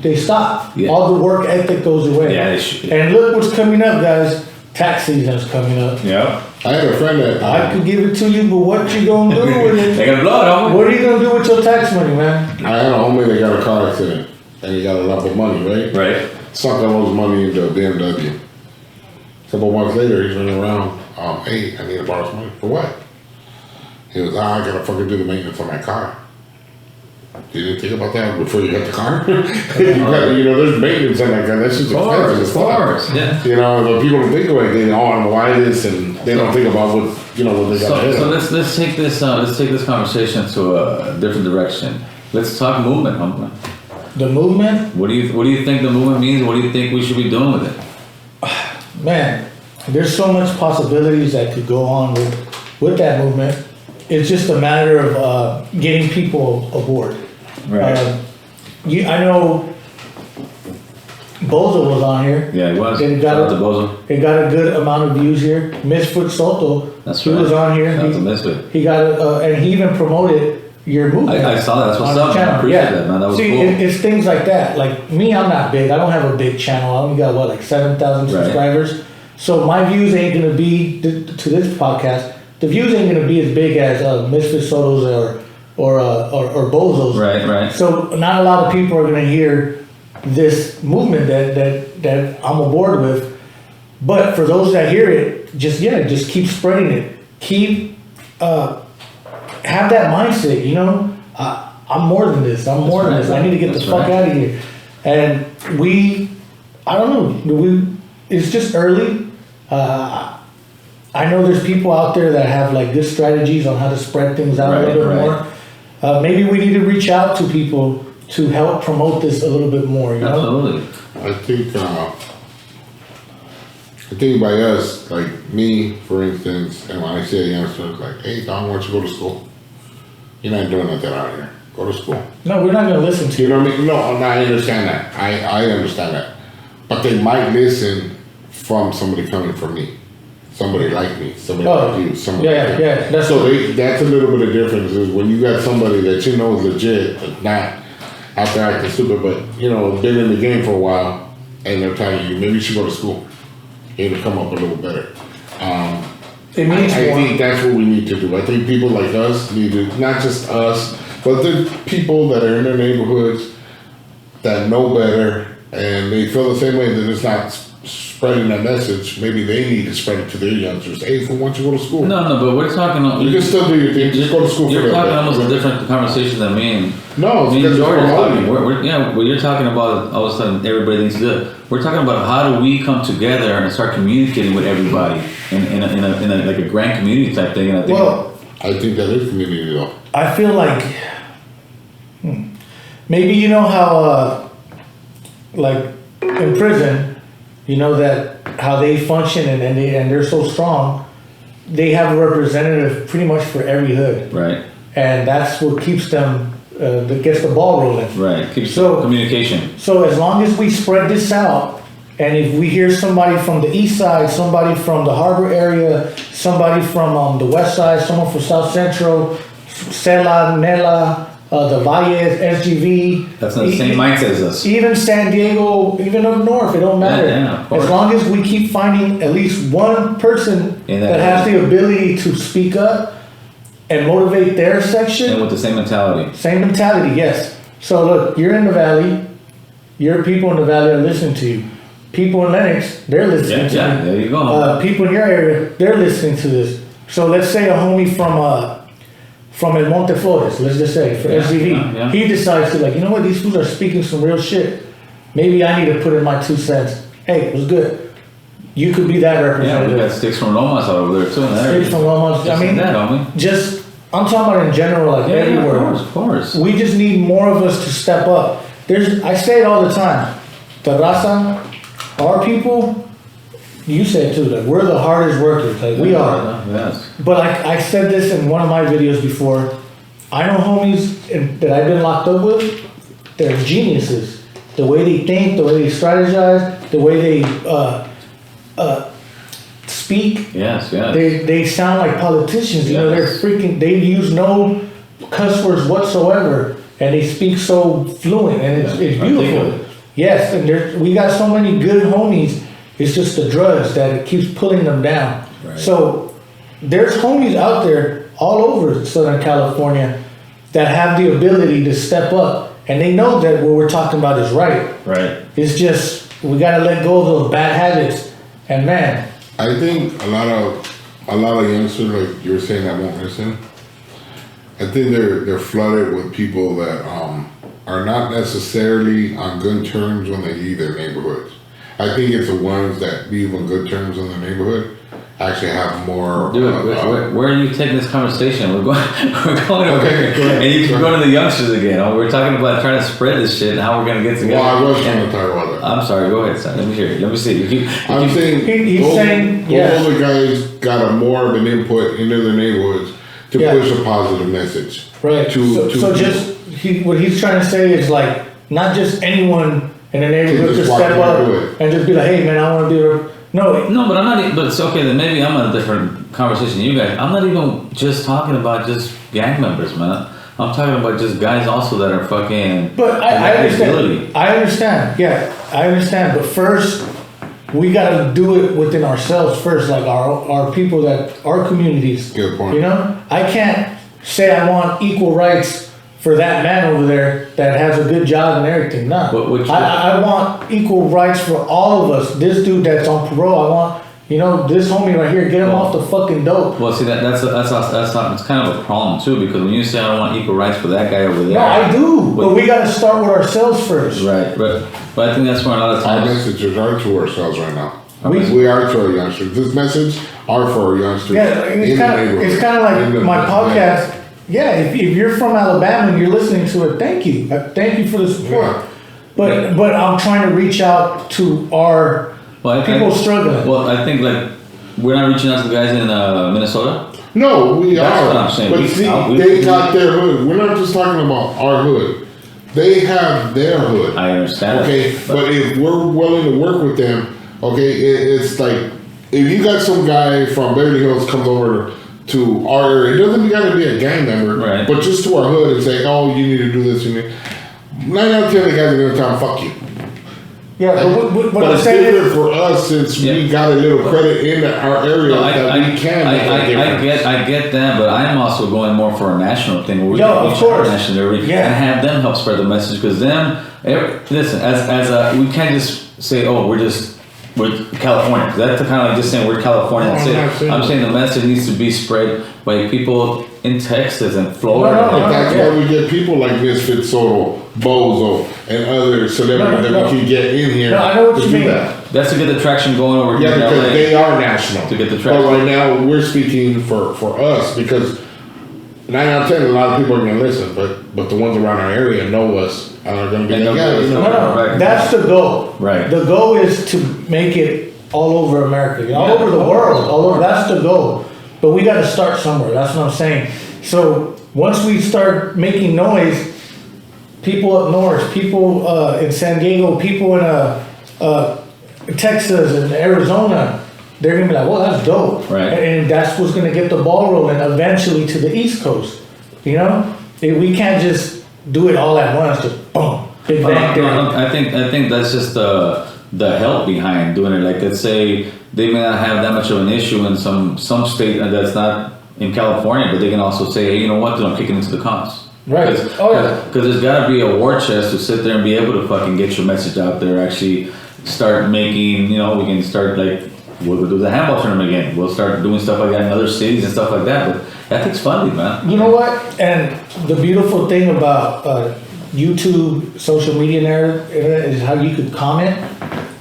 they stop. Yeah. All the work ethic goes away. Yeah, and look what's coming up, guys. Tax season is coming up. Yeah. I had a friend that I could give it to you, but what you gonna do with it? They gonna blow it on. What are you gonna do with your tax money, man? I had a homie that got a car accident and he got a lot of money, right? Right. Sunk all his money into a BMW. A couple months later, he's running around. Hey, I need to borrow some money for what? He was, I gotta fucking do the maintenance on my car. You didn't think about that before you got the car? There's maintenance on that car. That's just expensive. Of course, yeah. But people don't think about it. They want to buy this, and they don't think about what they got. So let's take this conversation to a different direction. Let's talk movement, homie. The movement? What do you think the movement means? What do you think we should be doing with it? Man, there's so much possibilities that could go on with that movement. It's just a matter of getting people aboard. Right. I know Bozo was on here. Yeah, he was. It Shout out to Bozo. It got a good amount of views here. MISFIT SOTO. That's he right. was on here. Shout out to MISFIT. He got and he even promoted your movement. I saw that. That's what's up. I appreciate that, man. That was See, cool. it's things like that. Like me, I'm not big. I don't have a big channel. I only got like 7,000 subscribers. So my views ain't gonna be to this podcast. The views ain't gonna be as big as MISFIT SOTO's or Bozo's. Right. So not a lot of people are gonna hear this movement that I'm aboard with. But for those that hear it, just keep spreading it. Keep have that mindset. I'm more than this. I'm more than this. I need to get the fuck out of here. And I don't know. It's just early. I know there's people out there that have like good strategies on how to spread things out a little bit more. Maybe we need to reach out to people to help promote this a little bit more. Absolutely. I think by us, like me, for instance, and when I say a youngster, like, hey, Don, why don't you go to school? You're not doing nothing out here. Go to school. No, we're not going to listen to you. You know what I mean? No, I understand that. I understand that. But they might listen from somebody coming from me. Somebody like me. Somebody like you. Somebody like that. That's a little bit of difference is when you got somebody that you know is legit, not out there acting stupid, but, been in the game for a while, and they're telling you, maybe you should go to school. It'll come up a little better. I think that's what we need to do. I think people like us need to, not just us, but the people that are in their neighborhoods that know better and they feel the same way that it's not spreading that message. Maybe they need to spread it to their youngsters. Hey, why don't you go to school? No, but we're talking. You can still do your thing. Just go to school. You're talking almost a different conversation than me and George are talking. What you're talking about, all of a sudden everybody thinks good. We're talking about how do we come together and start communicating with everybody in a like a grand community type thing. And I think that is community though. I feel like maybe how like in prison, that how they function and they're so strong, they have a representative pretty much for every hood. Right. And that's what keeps them that gets the ball rolling. Right. Keeps So- communication. So as long as we spread this out, and if we hear somebody from the east side, somebody from the harbor area, somebody from the west side, someone from South Central, Sela, Nela, the Valles, SGV. That's not the same mindset as us. Even San Diego, even up north, it don't matter. Yeah, of course. As long as we keep finding at least one person In that that has area. the ability to speak up and motivate their section. And with the same mentality. Same mentality, yes. So look, you're in the valley. Your people in the valley are listening to you. People in Lennox, they're listening Yeah, to yeah, you. there you go. People in your area, they're listening to this. So let's say a homie from El Monte Flores, let's just say, for Yeah, SGV, yeah. he decides to like, you know what, these fools are speaking some real shit. Maybe I need to put in my 2 cents. Hey, what's good? You could be that Yeah, we representative. got sticks from Lomas out over there too. in that Sticks area. from Lomas. I Just mean, that, homie. just, I'm talking about in general, like Yeah, everywhere. of course. We just need more of us to step up. I say it all the time. The raza, our people, you say it too, like we're the hardest workers, like we are. Yes. But I said this in one of my videos before. I know homies that I've been locked up with, they're geniuses. The way they think, the way they strategize, the way they speak, Yes, yes. they sound like politicians. You know, they're Yes. freaking. They use no cuss words whatsoever, and they speak so fluent, and it's beautiful. Articulate. Yes, and we got so many good homies. It's just the drugs that it keeps pulling them down. Right. So there's homies out there all over Southern California that have the ability to step up, and they know that what we're talking about is right. Right. It's just we gotta let go of those bad habits, and man. I think a lot of youngsters, like you were saying, that won't listen. I think they're flooded with people that are not necessarily on good terms when they leave their neighborhoods. I think it's the ones that leave on good terms in the neighborhood actually have more. Dude, where are you taking this conversation? We're going over Okay, here. go ahead. And you can go to the youngsters again. We're talking about trying to spread this shit and how we're going to get together. Well, I was trying to talk about that. I'm sorry, go ahead, son. Let me hear it. Let me see. I'm saying He's those, saying, those yeah. older guys got a more of an input into their neighborhoods to Yeah. push a positive message. Right. To So just what he's trying to say is like not just anyone in the neighborhood just to walk step in and up do it. and just be like, hey man, I want to do it. No. No, but I'm not. But it's okay. Then maybe I'm on a different conversation. You guys, I'm not even just talking about just gang members, man. I'm talking about just guys also that are fucking. But I have the understand. ability. I understand. Yeah, I understand. But first, we got to do it within ourselves first, like our people our communities. Good point. You know, I can't say I want equal rights for that man over there that has a good job and everything. No, But what you- I want equal rights for all of us. This dude that's on parole, I want, this homie right here, get him off the fucking dope. Well, see that's not. It's kind of a problem too because when you say I don't want equal rights for that guy over there. No, I do, but we got to start with ourselves first. Right, but I think that's where a lot of Our times. messages are to ourselves right now. We- We are to our youngsters. This message are for our youngsters. Yeah, in the neighborhood. it's kind of like In the- my podcast. Yeah, if you're from Alabama and you're listening to it, thank you. Thank you for the support. Yeah. But I'm trying to reach out to our people struggling. Well, I think like we're not reaching out to the guys in Minnesota. No, we That's are. what I'm saying. But We- see, we- they got their hood. We're not just talking about our hood. They have their hood. I understand. Okay, but if we're willing to work with them, okay, it's like if you got some guy from Beverly Hills comes over to our area, it doesn't got to be a gang member, Right. but just to our hood and say, oh, you need to do this. 9 out of 10 of the guys are going to tell him, fuck you. Yeah, but But I'm it's saying different is, for us since we Yeah. got a little credit in our area No, that we can make a difference. I get that, but I'm also going more for a national thing where we No, can of reach out course. nationally Yeah. and have them help spread the message because listen, we can't just say, oh, we're California. 'Cause that's kind of like just saying we're California. No, That's I'm it. not saying I'm that. saying the message needs to be spread by people in Texas and Florida. No, But that's yeah. why we get people like MISFIT, SOTO, Bozo, and other celebrities No. that we can get in here No, I know what to you do mean. that. That's to get the traction going over Yeah, here in because LA. they are national. To get the But traction. right now, we're speaking for us because 9 out of 10, a lot of people are going to listen, but the ones around our area know us and are going to be And like, they'll yeah, give us you the- know. no, that's the goal. Right. The goal is to make it all over America, all Yeah, over the of world, course. all over. That's the goal. But we got to start somewhere. That's what I'm saying. So once we start making noise, people up north, people in San Diego, people in Texas and Arizona, they're gonna be like, well, that's dope. Right. And that's what's gonna get the ball rolling eventually to the East Coast. You know? We can't just do it all at once, just boom, big bang theory. I think that's just the help behind doing it. Like, let's say they may not have that much of an issue in some state that's not in California, but they can also say, hey, you know what, dude, I'm kicking into the cops. Right. Because there's got to be a war chest to sit there and be able to fucking get your message out there. Actually, start making. You know, we can start like we'll do the handball tournament again. We'll start doing stuff like that in other cities and stuff like that. But that takes funding, man. You know what? And the beautiful thing about YouTube, social media narrative, is how you could comment.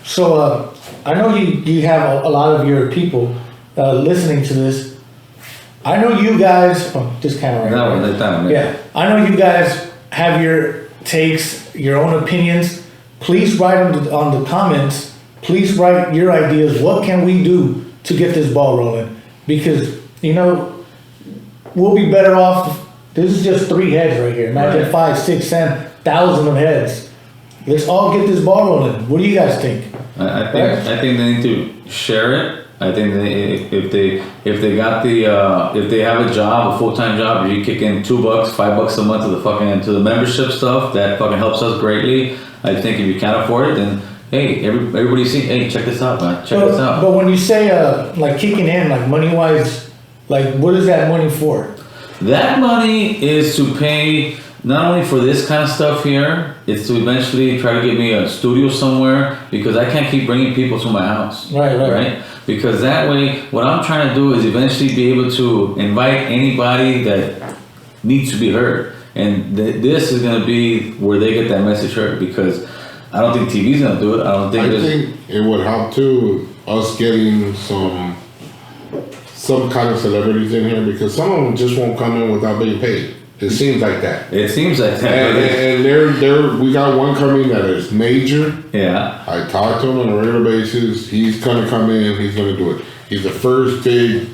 So I know you have a lot of your people listening to this. I know you guys. Oh, this camera right No, there. that time, Yeah, I know you guys have your takes, your own opinions. Please write them on the comments. Please write your ideas. What can we do to get this ball rolling? Because, you know, we'll be better off. This is just 3 heads right here. Imagine Right. 5, 6, 10,000 of heads. Let's all get this ball rolling. What do you guys think? I think they need to share it. I think if they got if they have a job, a full-time job, you kick in $2, $5 a month to the membership stuff, that fucking helps us greatly. I think if you can't afford it, then hey, everybody see, hey, check this out, man, check this out. But when you say like kicking in, like money-wise, like what is that money for? That money is to pay not only for this kind of stuff here, it's to eventually try to get me a studio somewhere, because I can't keep bringing people to my house. Right? Because that way, what I'm trying to do is eventually be able to invite anybody that needs to be heard. And this is going to be where they get that message heard, because I don't think TV's going to do it. I think it would help too, us getting some kind of celebrities in here, because some of them just won't come in without being paid. It seems like that. It seems like that. And we got one coming that is major. Yeah. I talked to him on a regular basis. He's gonna come in. He's gonna do it. He's the first big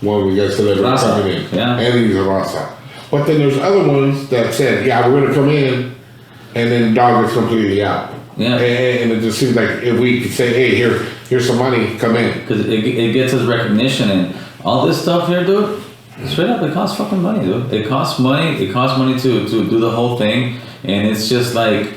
one we got celebrity coming in. Yeah. And he's a Rasa. But then there's other ones that said, yeah, we're gonna come in, and then dog is completely out. Yeah. And it just seems like if we could say, hey, here's some money, come in. Because it gets us recognition, and all this stuff here, dude. Straight up, it costs fucking money, dude. It costs money. It costs money to do the whole thing, and it's just like,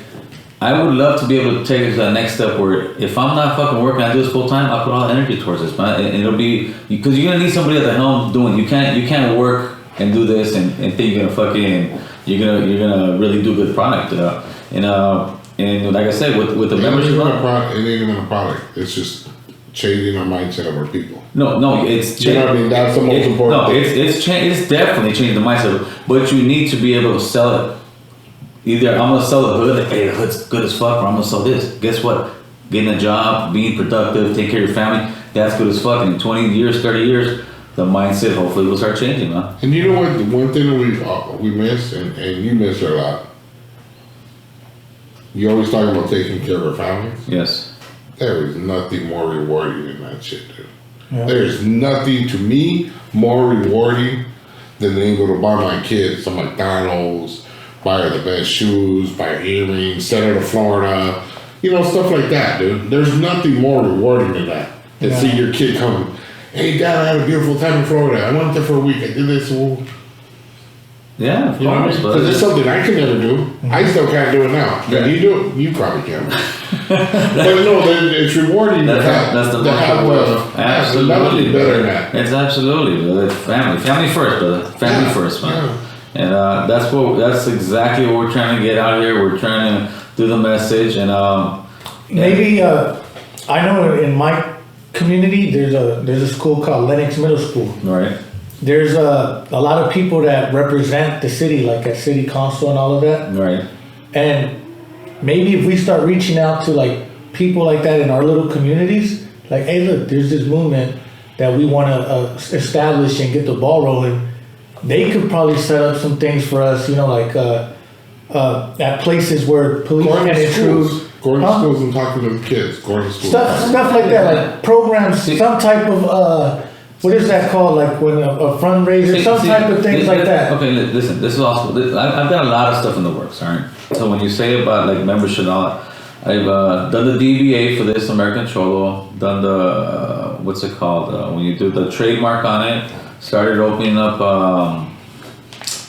I would love to be able to take it to that next step where if I'm not fucking working, I do this full time. I put all the energy towards this, man. And it'll be, because you're gonna need somebody at the helm doing. You can't work and do this and think you're gonna really do good product. And like I said, with the membership, it ain't even a product. It's just changing our mindset of our people. No, it's you know what I mean. That's the most important thing. It's definitely changing the mindset, but you need to be able to sell it. Either I'm gonna sell the hood, like, hey, the hood's good as fuck, or I'm gonna sell this. Guess what? Getting a job, being productive, taking care of your family, that's good as fuck. And in 20 years, 30 years, the mindset hopefully will start changing, man. And you know what? The one thing that we miss, and you miss her a lot. You always talk about taking care of our families. Yes. There is nothing more rewarding than that shit, dude. Yeah. There's nothing to me more rewarding than being able to buy my kids some McDonald's, buy her the best shoes, buy her earrings, send her to Florida, stuff like that, dude. There's nothing more rewarding than that. Than see your kid come, hey, Dad, I had a beautiful time in Florida. I went there for a week. I did this. Yeah, of course. Because it's something I can never do. I still can't do it now. Can you do it? You probably can. But no, it's rewarding. That's the most absolutely better than that. It's absolutely. It's family first, brother. Family first, man. Yeah. And that's exactly what we're trying to get out here. We're trying to do the message, and maybe I know in my community there's a school called Lenox Middle School. Right. There's a lot of people that represent the city, like at city council and all of that. Right. And maybe if we start reaching out to like people like that in our little communities, like, hey, look, there's this movement that we want to establish and get the ball rolling. They could probably set up some things for us, like at places where police can intrude. Going to schools and talking to the kids. Going to schools. Stuff like that, like programs, some type of what is that called? Like when a fundraiser, some type of things like that. Okay, listen, this is also, I've got a lot of stuff in the works, all right? So when you say about like membership and all, I've done the DBA for this, American Cholo, done the, what's it called? When you do the trademark on it, started opening up a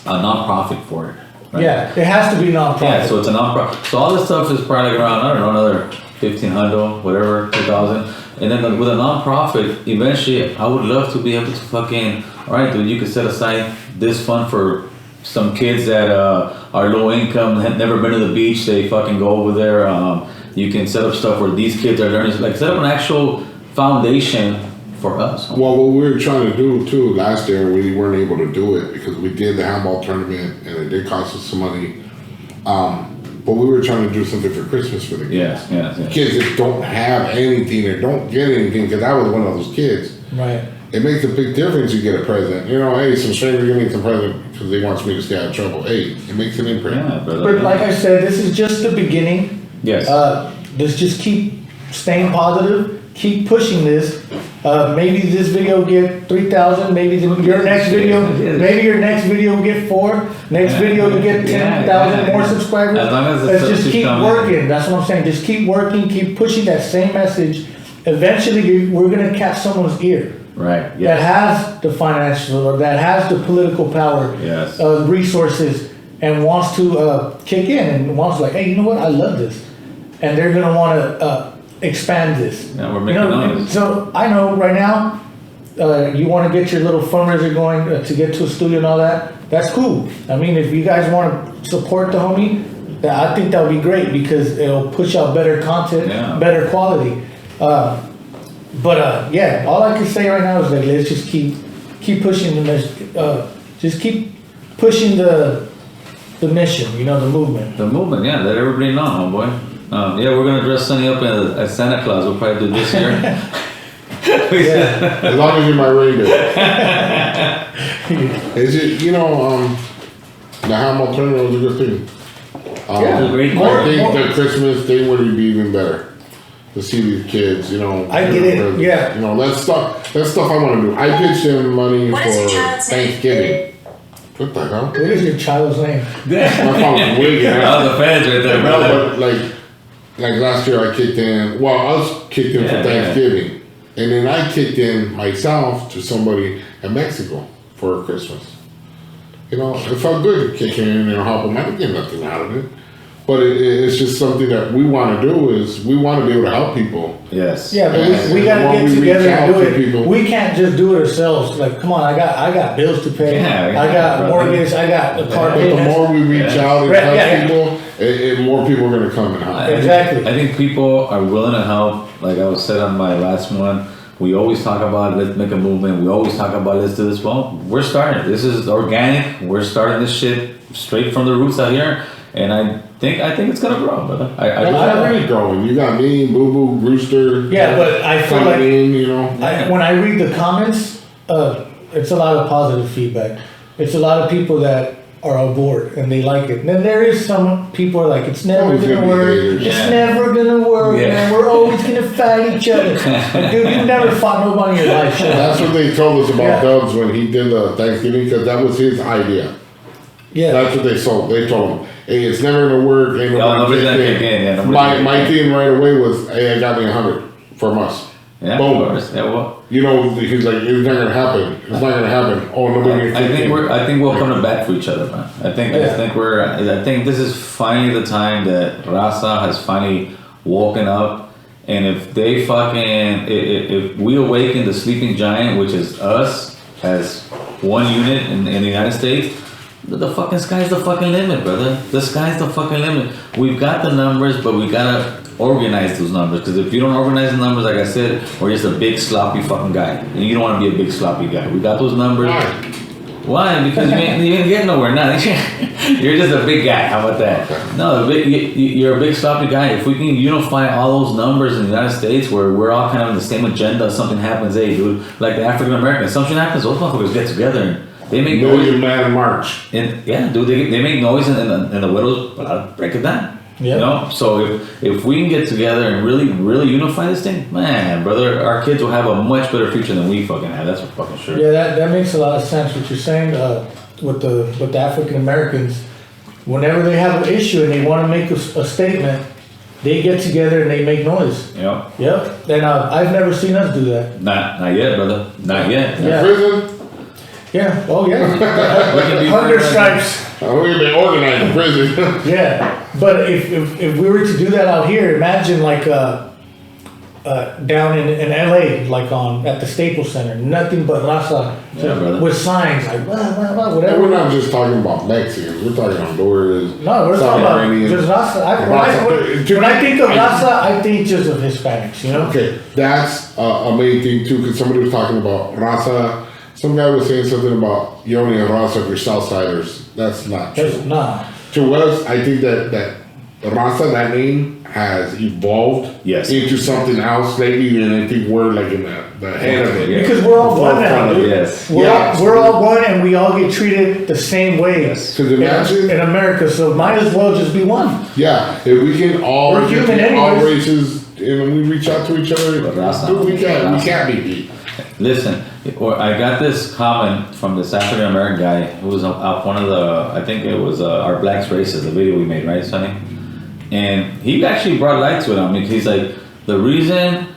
non-profit for it. Right? Yeah, it has to be non-profit. Yeah, so it's a non-profit. So all this stuff is probably like around, I don't know, another 1,500, whatever, 2,000. And then with a non-profit, eventually I would love to be able to fucking, all right, dude, you could set aside this fund for some kids that are low income, have never been to the beach, they fucking go over there. You can set up stuff where these kids are learning, like set up an actual foundation for us. Well, what we were trying to do too last year, we weren't able to do it because we did the handball tournament and it did cost us some money. But we were trying to do something for Christmas for the kids. Yes. Kids that don't have anything or don't get anything, because I was one of those kids. Right. It makes a big difference you get a present. You know, hey, some stranger give me some present because they wants me to stay out of trouble. Hey, it makes an imprint. Yeah, But like I said, this is just the beginning. Yes. Let's just keep staying positive, keep pushing this. Maybe this video will get 3,000. Maybe your next video, will get 4. Next video will get 10,000 more subscribers. As long as the Let's stuff just keeps keep coming. working. That's what I'm saying. Just keep working, keep pushing that same message. Eventually, we're gonna catch someone's ear. Right, That yes. has the financial or that has the political power, Yes. resources, and wants to kick in and wants like, hey, you know what? I love this, and they're gonna want to expand this. Yeah, we're making noise. So I know right now, you want to get your little fundraiser going to get to a studio and all that. That's cool. I mean, if you guys want to support the homie, I think that would be great because it'll push out better content, better quality. Yeah, all I can say right now is like let's just keep pushing just keep pushing the mission, the movement. The movement, yeah, let everybody know, homeboy. Yeah, we're gonna dress Sonny up as Santa Claus. We'll probably do this year. As long as you're my reindeer. Is it, the handball tournament was a good thing. It's a great I think the Christmas thing would be even better. To see these kids, I get it, yeah. That's stuff I want to do. I pitched in money for Thanksgiving. What the hell? What is your child's name? My phone was wigging out. All the fans right there, No, brother. but like last year I kicked in. Well, I was kicked in for Thanksgiving, and then I kicked in myself to somebody in Mexico for Christmas. It felt good to kick in and help them. I didn't get nothing out of it, but it's just something that we want to do. Is we want to be able to help people. Yes. Yeah, but we gotta get together and do it. We can't just do it ourselves. Like, come on, I got bills to pay. Yeah, I got mortgage. I got a car But payment. the more we reach out and help people, more people are going to come and help. Exactly. I think people are willing to help. Like I was said on my last one, we always talk about let's make a movement. We always talk about let's do this. Well, we're starting. This is organic. We're starting this shit straight from the roots out here, and I think it's gonna grow, brother. It's already growing. You got me, Boo Boo, Rooster. Yeah, but I feel like in, when I read the comments, it's a lot of positive feedback. It's a lot of people that are on board and they like it. And then there is some people are like, it's never Always gonna gonna be work. haters. It's never gonna work, man. We're always gonna fight each other. Like, dude, you've never fought nobody in your life. Shut up. That's what they told us about Dubs when he did the Thanksgiving, because that was his idea. Yeah. That's what they told him. Hey, it's never gonna work. Ain't nobody's gonna kick in. Yeah, my thing right away was, hey, I got me 100 from us. Yeah, Boom. of course. Yeah, well. He's like, it's not gonna happen. It's not gonna happen. Oh, nobody. I think we're coming back for each other, man. I think this is finally the time that Raza has finally woken up, and if they if we awaken the sleeping giant, which is us as one unit in the United States, the fucking sky's the fucking limit, brother. The sky's the fucking limit. We've got the numbers, but we gotta organize those numbers, because if you don't organize the numbers, like I said, we're just a big sloppy fucking guy, and you don't want to be a big sloppy guy. We got those numbers. Why? Because you ain't getting nowhere now. You're just a big guy. How about that? No, you're a big sloppy guy. If we can unify all those numbers in the United States, where we're all kind of on the same agenda, something happens, hey, dude, like the African Americans, something happens, those motherfuckers get together and they make Man March. And yeah, dude, they make noise in the widows, but I'll break it down. Yeah. You know, so if we can get together and really unify this thing, man, brother, our kids will have a much better future than we fucking have. That's for fucking sure. Yeah, that makes a lot of sense. What you're saying with the African Americans, whenever they have an issue and they want to make a statement, they get together and they make noise. Yep. Yep. And I've never seen us do that. Not yet, brother. Not yet. Yeah. Prison? Yeah. Oh yeah. Hunger stripes. We've been organized in prison. Yeah. But if we were to do that out here, imagine like down in LA, like at the Staples Center, nothing but raza with signs like blah, blah, blah, whatever. And we're not just talking about Mexicans. We're talking Honduras. No, we're talking about just raza. When I think of raza, I think just of Hispanics. You know. Okay, that's a main thing too. Because somebody was talking about raza. Some guy was saying something about you only have raza if you're Southsiders. That's not true. Nah. To us, I think that raza, that name, has evolved into something else lately, and I think we're like in the head of it. Because we're all one now, dude. Yes. We're all one, and we all get treated the same way in America. So might as well just be one. Yeah, if we can all we're human all anyways. races, and we reach out to each other, dude, we can't be beat. Listen, I got this comment from this African American guy who was out one of the, I think it was our Blacks Races, the video we made, right, Sonny? And he actually brought light to it on me. He's like, the reason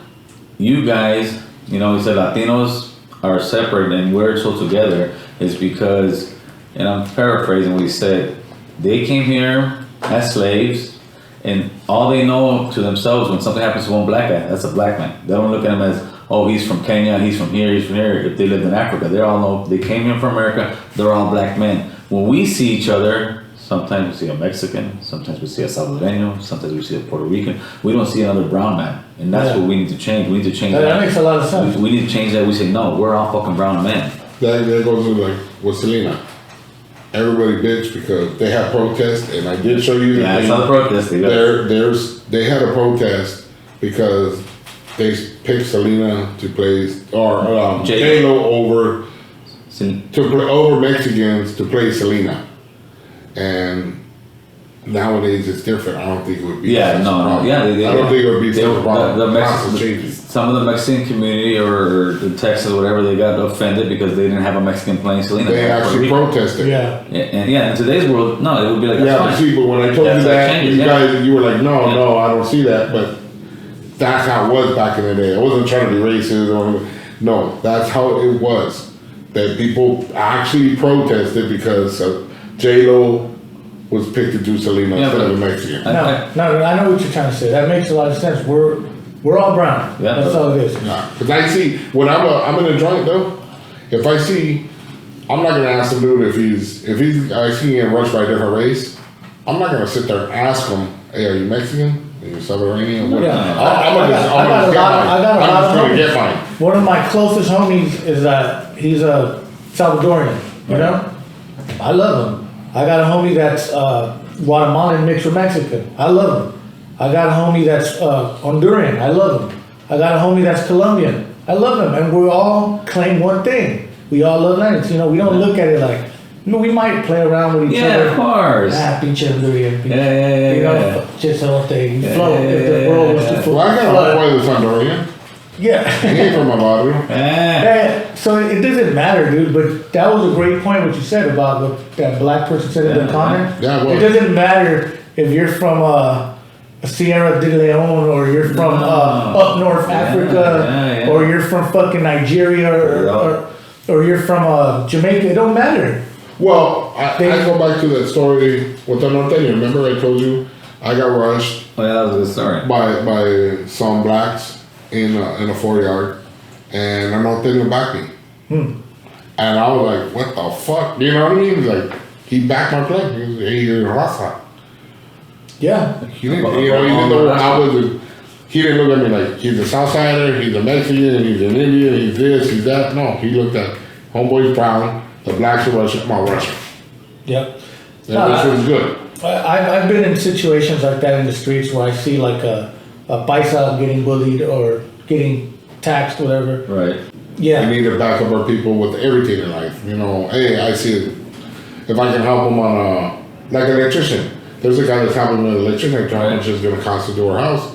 you guys, you know, he said Latinos are separate and we're so together is because, and I'm paraphrasing what he said, they came here as slaves and all they know to themselves when something happens to one black guy, that's a black man. They don't look at him as, oh, he's from Kenya, he's from here, he's from here. If they lived in Africa, they all know they came here from America, they're all black men. When we see each other, sometimes we see a Mexican, sometimes we see a Salvadoreño, sometimes we see a Puerto Rican. We don't see another brown man. And that's what we need to change. We need to change that. That makes a lot of sense. We need to change that. We say, no, we're all fucking brown men. That goes with like with Selena. Everybody bitched because they had protests, and I did show you. Yeah, I saw the protest. They had a protest because they picked Selena to play, or J-Lo over Mexicans to play Selena, and nowadays it's different. I don't think it would be. Yeah, no, yeah. I don't think it would be such a problem. Some of the Mexican community or in Texas, whatever, they got offended because they didn't have a Mexican playing Selena. They actually protested. Yeah. And in today's world, no, it would be like, but see, but when I told you that, you guys, you were like, no, I don't see that, but that's how it was back in the day. I wasn't trying to be racist no, that's how it was. That people actually protested because J-Lo was picked to do Selena instead of the Mexican. No, I know what you're trying to say. That makes a lot of sense. We're all brown. Yeah, that's all it is. Because I see when I'm in a joint though, if I see, I'm not gonna ask the dude if I see him rushed by a different race. I'm not gonna sit there and ask him, hey, are you Mexican? Are you Salvadorian? I'm just gonna get mine. One of my closest homies is he's a Salvadorian. You know, I love him. I got a homie that's Guatemalan mixed with Mexican. I love him. I got a homie that's Honduran. I love him. I got a homie that's Colombian. I love him. And we all claim one thing. We all love Latinx. You know, we don't look at it like, we might play around with each other. Yeah, of course. Pinche Honduran. Yeah. You know, just the whole thing. Float if the world was to float. Well, I got a homeboy that's Honduran. Yeah. He ain't from my barrio. Yeah. So it doesn't matter, dude. But that was a great point what you said about what that black person said in the comment. Yeah, well, it doesn't matter if you're from Sierra de Leone or you're from up north Africa or you're from fucking Nigeria or you're from Jamaica. It don't matter. Well, I go back to that story with the norteño. Remember I told you I got rushed. Oh yeah, that was a good story. By some blacks in a 4-yard, and a norteño backed me. And I was like, what the fuck? You know what I mean? Like, he backed my play. He was, hey, you're Raza. Yeah. He didn't look at me like he's a Southsider, he's a Mexican, he's an Indian, he's this, he's that. No, he looked at homeboy's brown, the blacks are Russian, I'm Russian. Yep. Which was good. I've been in situations like that in the streets where I see like a paisa getting bullied or getting taxed, whatever. Right. Yeah. We need to back up our people with everything in life. You know, hey, I see it. If I can help them on like an electrician. there's a guy that's helping with electrician, how much is going to cost to do our house.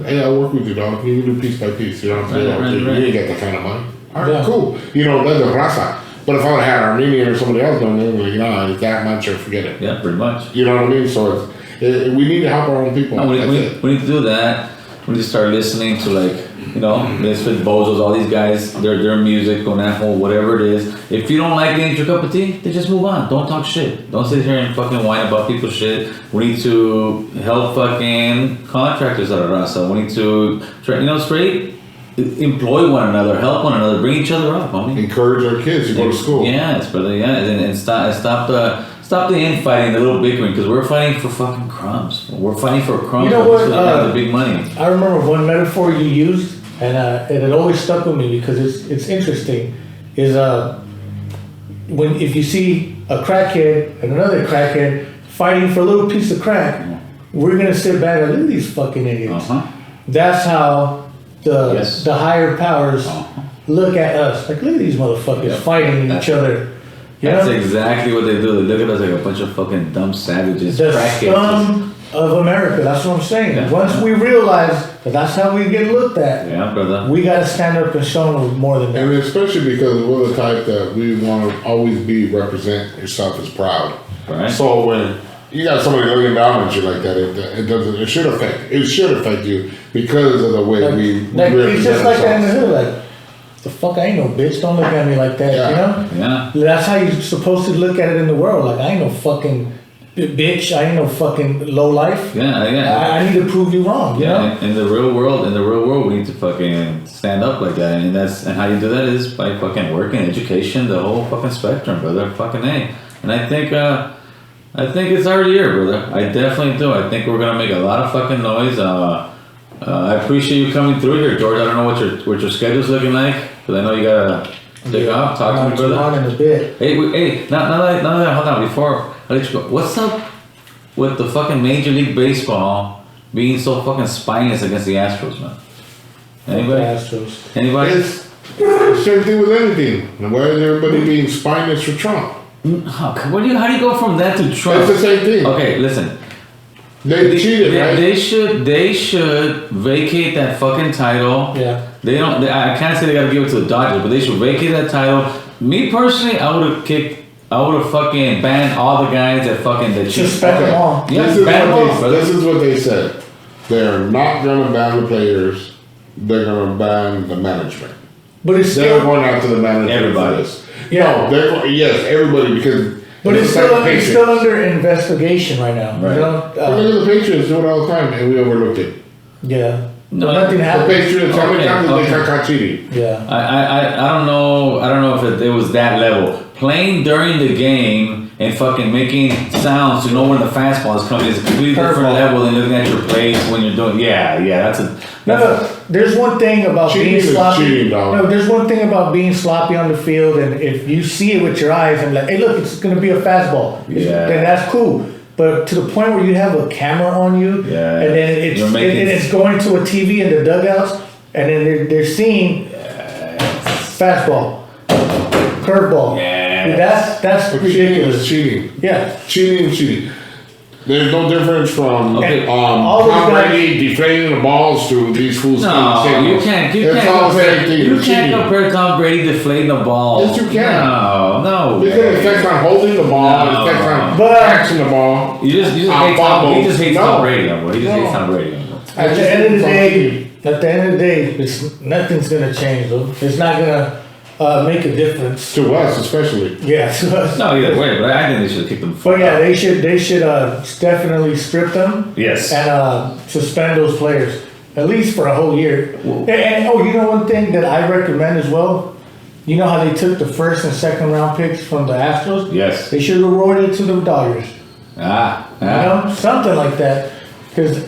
Hey, I'll work with you, dog. You can do piece by piece. You know what I'm saying? You ain't got that kind of money. All right, cool. You know, that's a raza. But if I would have had Armenian or somebody else doing it, like, no, it's that much or forget it. Yeah, pretty much. You know what I mean? So we need to help our own people. No, we need to do that. We need to start listening to, like, you know, MISFIT, Bozos, all these guys, their music, Gonafo, whatever it is. If you don't like it, ain't your cup of tea, then just move on. Don't talk shit. Don't sit here and fucking whine about people's shit. We need to help fucking contractors out of Rasa. We need to, straight employ one another, help one another, bring each other up, homie. Encourage our kids to go to school. Yes, brother, yeah. And stop the infighting, the little bickering, because we're fighting for fucking crumbs. We're fighting for crumbs. You know what? The big money. I remember one metaphor you used, and it always stuck with me because it's interesting. Is if you see a crackhead and another crackhead fighting for a little piece of crack, we're gonna sit back and look at these fucking idiots. That's how the higher powers look at us. Like, look at these motherfuckers fighting each other. That's exactly what they do. They look at us like a bunch of fucking dumb savages. The scum of America. That's what I'm saying. Yeah. Once we realize that that's how we get looked at, yeah, brother, we got to stand up and show them more than that. And especially because we're the type that we want to always represent yourself as proud. Right. So when you got somebody looking down at you like that, it should affect you because of the way we represent it's just like that in the ourselves. hood. Like, the fuck, I ain't no bitch. Don't look at me like that. Yeah. You know? Yeah. That's how you're supposed to look at it in the world. Like, I ain't no fucking bitch. I ain't no fucking low life. Yeah. I need to prove you wrong. You know? In the real world, we need to fucking stand up like that, and how you do that is by fucking working, education, the whole fucking spectrum, brother. Fucking A. And I think it's already here, brother. I definitely do. I think we're gonna make a lot of fucking noise. I appreciate you coming through here, George. I don't know what your schedule's looking like, because I know you gotta take off. Talk to me, brother. On in a bit. Hey, now that, hold on, before I let you go, what's up with the fucking Major League Baseball being so fucking spineless against the Astros, man? Anybody? Astros. Anybody? It's same thing with anything. Why is everybody being spineless for Trump? How do you go from that to Trump? It's the same thing. Okay, listen. They cheated, right? They should vacate that fucking title. Yeah. I can't say they gotta give it to the Dodgers, but they should vacate that title. Me personally, I would have fucking banned all the guys that cheated. Suspend them all. Yeah, This is what they said. They're not gonna ban the players. They're gonna ban the management. But it's They're still going after the management. Everybody. For this. Yeah. No, yes, everybody, because. But it's still under investigation right now. Right. You Look know? at the Patriots do it all the time, and we overlooked it. Yeah. No, Nothing The happened. Patriots, how many times did they okay. caught cheating? Yeah. I don't know if it was that level. Playing during the game and fucking making sounds to know when the fastball is coming is a completely different Curveball. level than looking at your plays when you're doing. Yeah, that's No, there's one thing about Cheating being is sloppy. cheating, dog. No, there's one thing about being sloppy on the field, and if you see it with your eyes and like, hey, look, it's gonna be a fastball. Yeah. Then that's cool. But to the point where you have a camera on you, Yeah. and then it's going to a TV in the dugouts, and then they're seeing fastball, curveball. Yeah. That's But cheating ridiculous. is cheating. Yeah. Cheating. There's no difference from Okay. All those Tom guys- Brady deflating the balls to these fools. No, stealing you signals. can't. It's all the same thing. You It's can't cheating. compare Tom Brady deflating the ball. Yes, you can. No. Because it affects on holding the ball, No. it affects on But- catching the ball. You just hate Tom. Bobble. He just hates No. Tom Brady, bro. He just No. hates Tom Brady. At the end of the day, nothing's gonna change. Though. It's not gonna make a difference. To us, especially. Yeah. No, either way, but I think they should have kicked him. But yeah, they should definitely strip them Yes. and suspend those players at least for a whole year. And you know one thing that I recommend as well. You know how they took the first and second round picks from the Astros? Yes. They should reward it to the Dodgers. You know, something like that. Because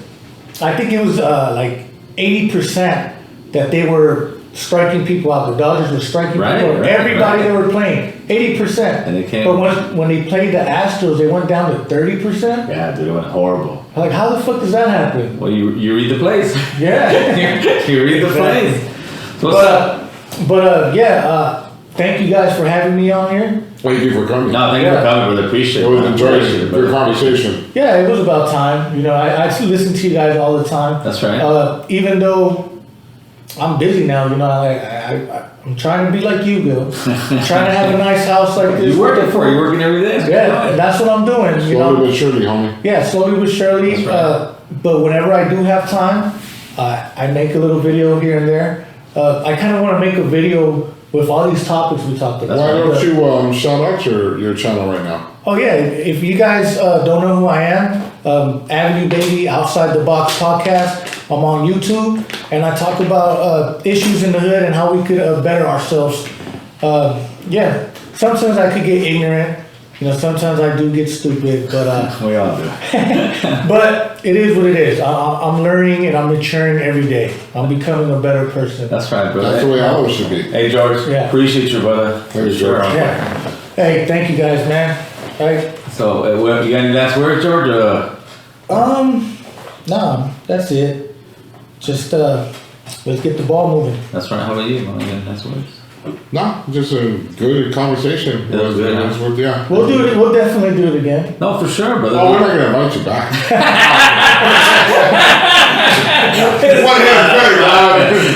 I think it was like 80% that they were striking people out. The Dodgers were striking Right, people out. right, Everybody right. they were playing. 80%. And they came- But when they played the Astros, they went down to 30%. Yeah, dude, it went horrible. Like, how the fuck does that happen? Well, you read the plays. Yeah. you read the plays. So what's up? thank you guys for having me on here. Thank you for coming. No, thank you for coming, brother. Appreciate it. It was enjoyable. Good conversation. Yeah, it was about time. You know, I listen to you guys all the time. That's right. Even though I'm busy now, you know, I'm trying to be like you, Bill. I'm trying to have a nice house like this. You're working for it. You're working every day. Yeah, that's what I'm doing. You know? Slowly but surely, homie. Yeah, slowly but surely. Right. But whenever I do have time, I make a little video here and there. I kind of want to make a video with all these topics we talked about. Why don't you shout out your channel right now? Oh yeah, if you guys don't know who I am, Avenue Baby Outside the Box Podcast. I'm on YouTube, and I talk about issues in the hood and how we could better ourselves. Yeah, sometimes I could get ignorant. You know, sometimes I do get stupid, but We all do. but it is what it is. I'm learning and I'm maturing every day. I'm becoming a better person. That's right, brother. That's the way I always should be. Hey, George. Yeah. Appreciate you, brother. Thanks, For sure. George. Yeah. Hey, thank you guys, man. Right. So, you got any last words, George? No, that's it. Just let's get the ball moving. That's right. How about you? Want to get any last words? No, just a good conversation. That was good, huh? Yeah. We'll do it. We'll definitely do it again. No, for sure, brother. Oh, we're not gonna invite you back. One hand better.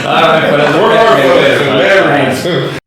All right, but We're our brothers.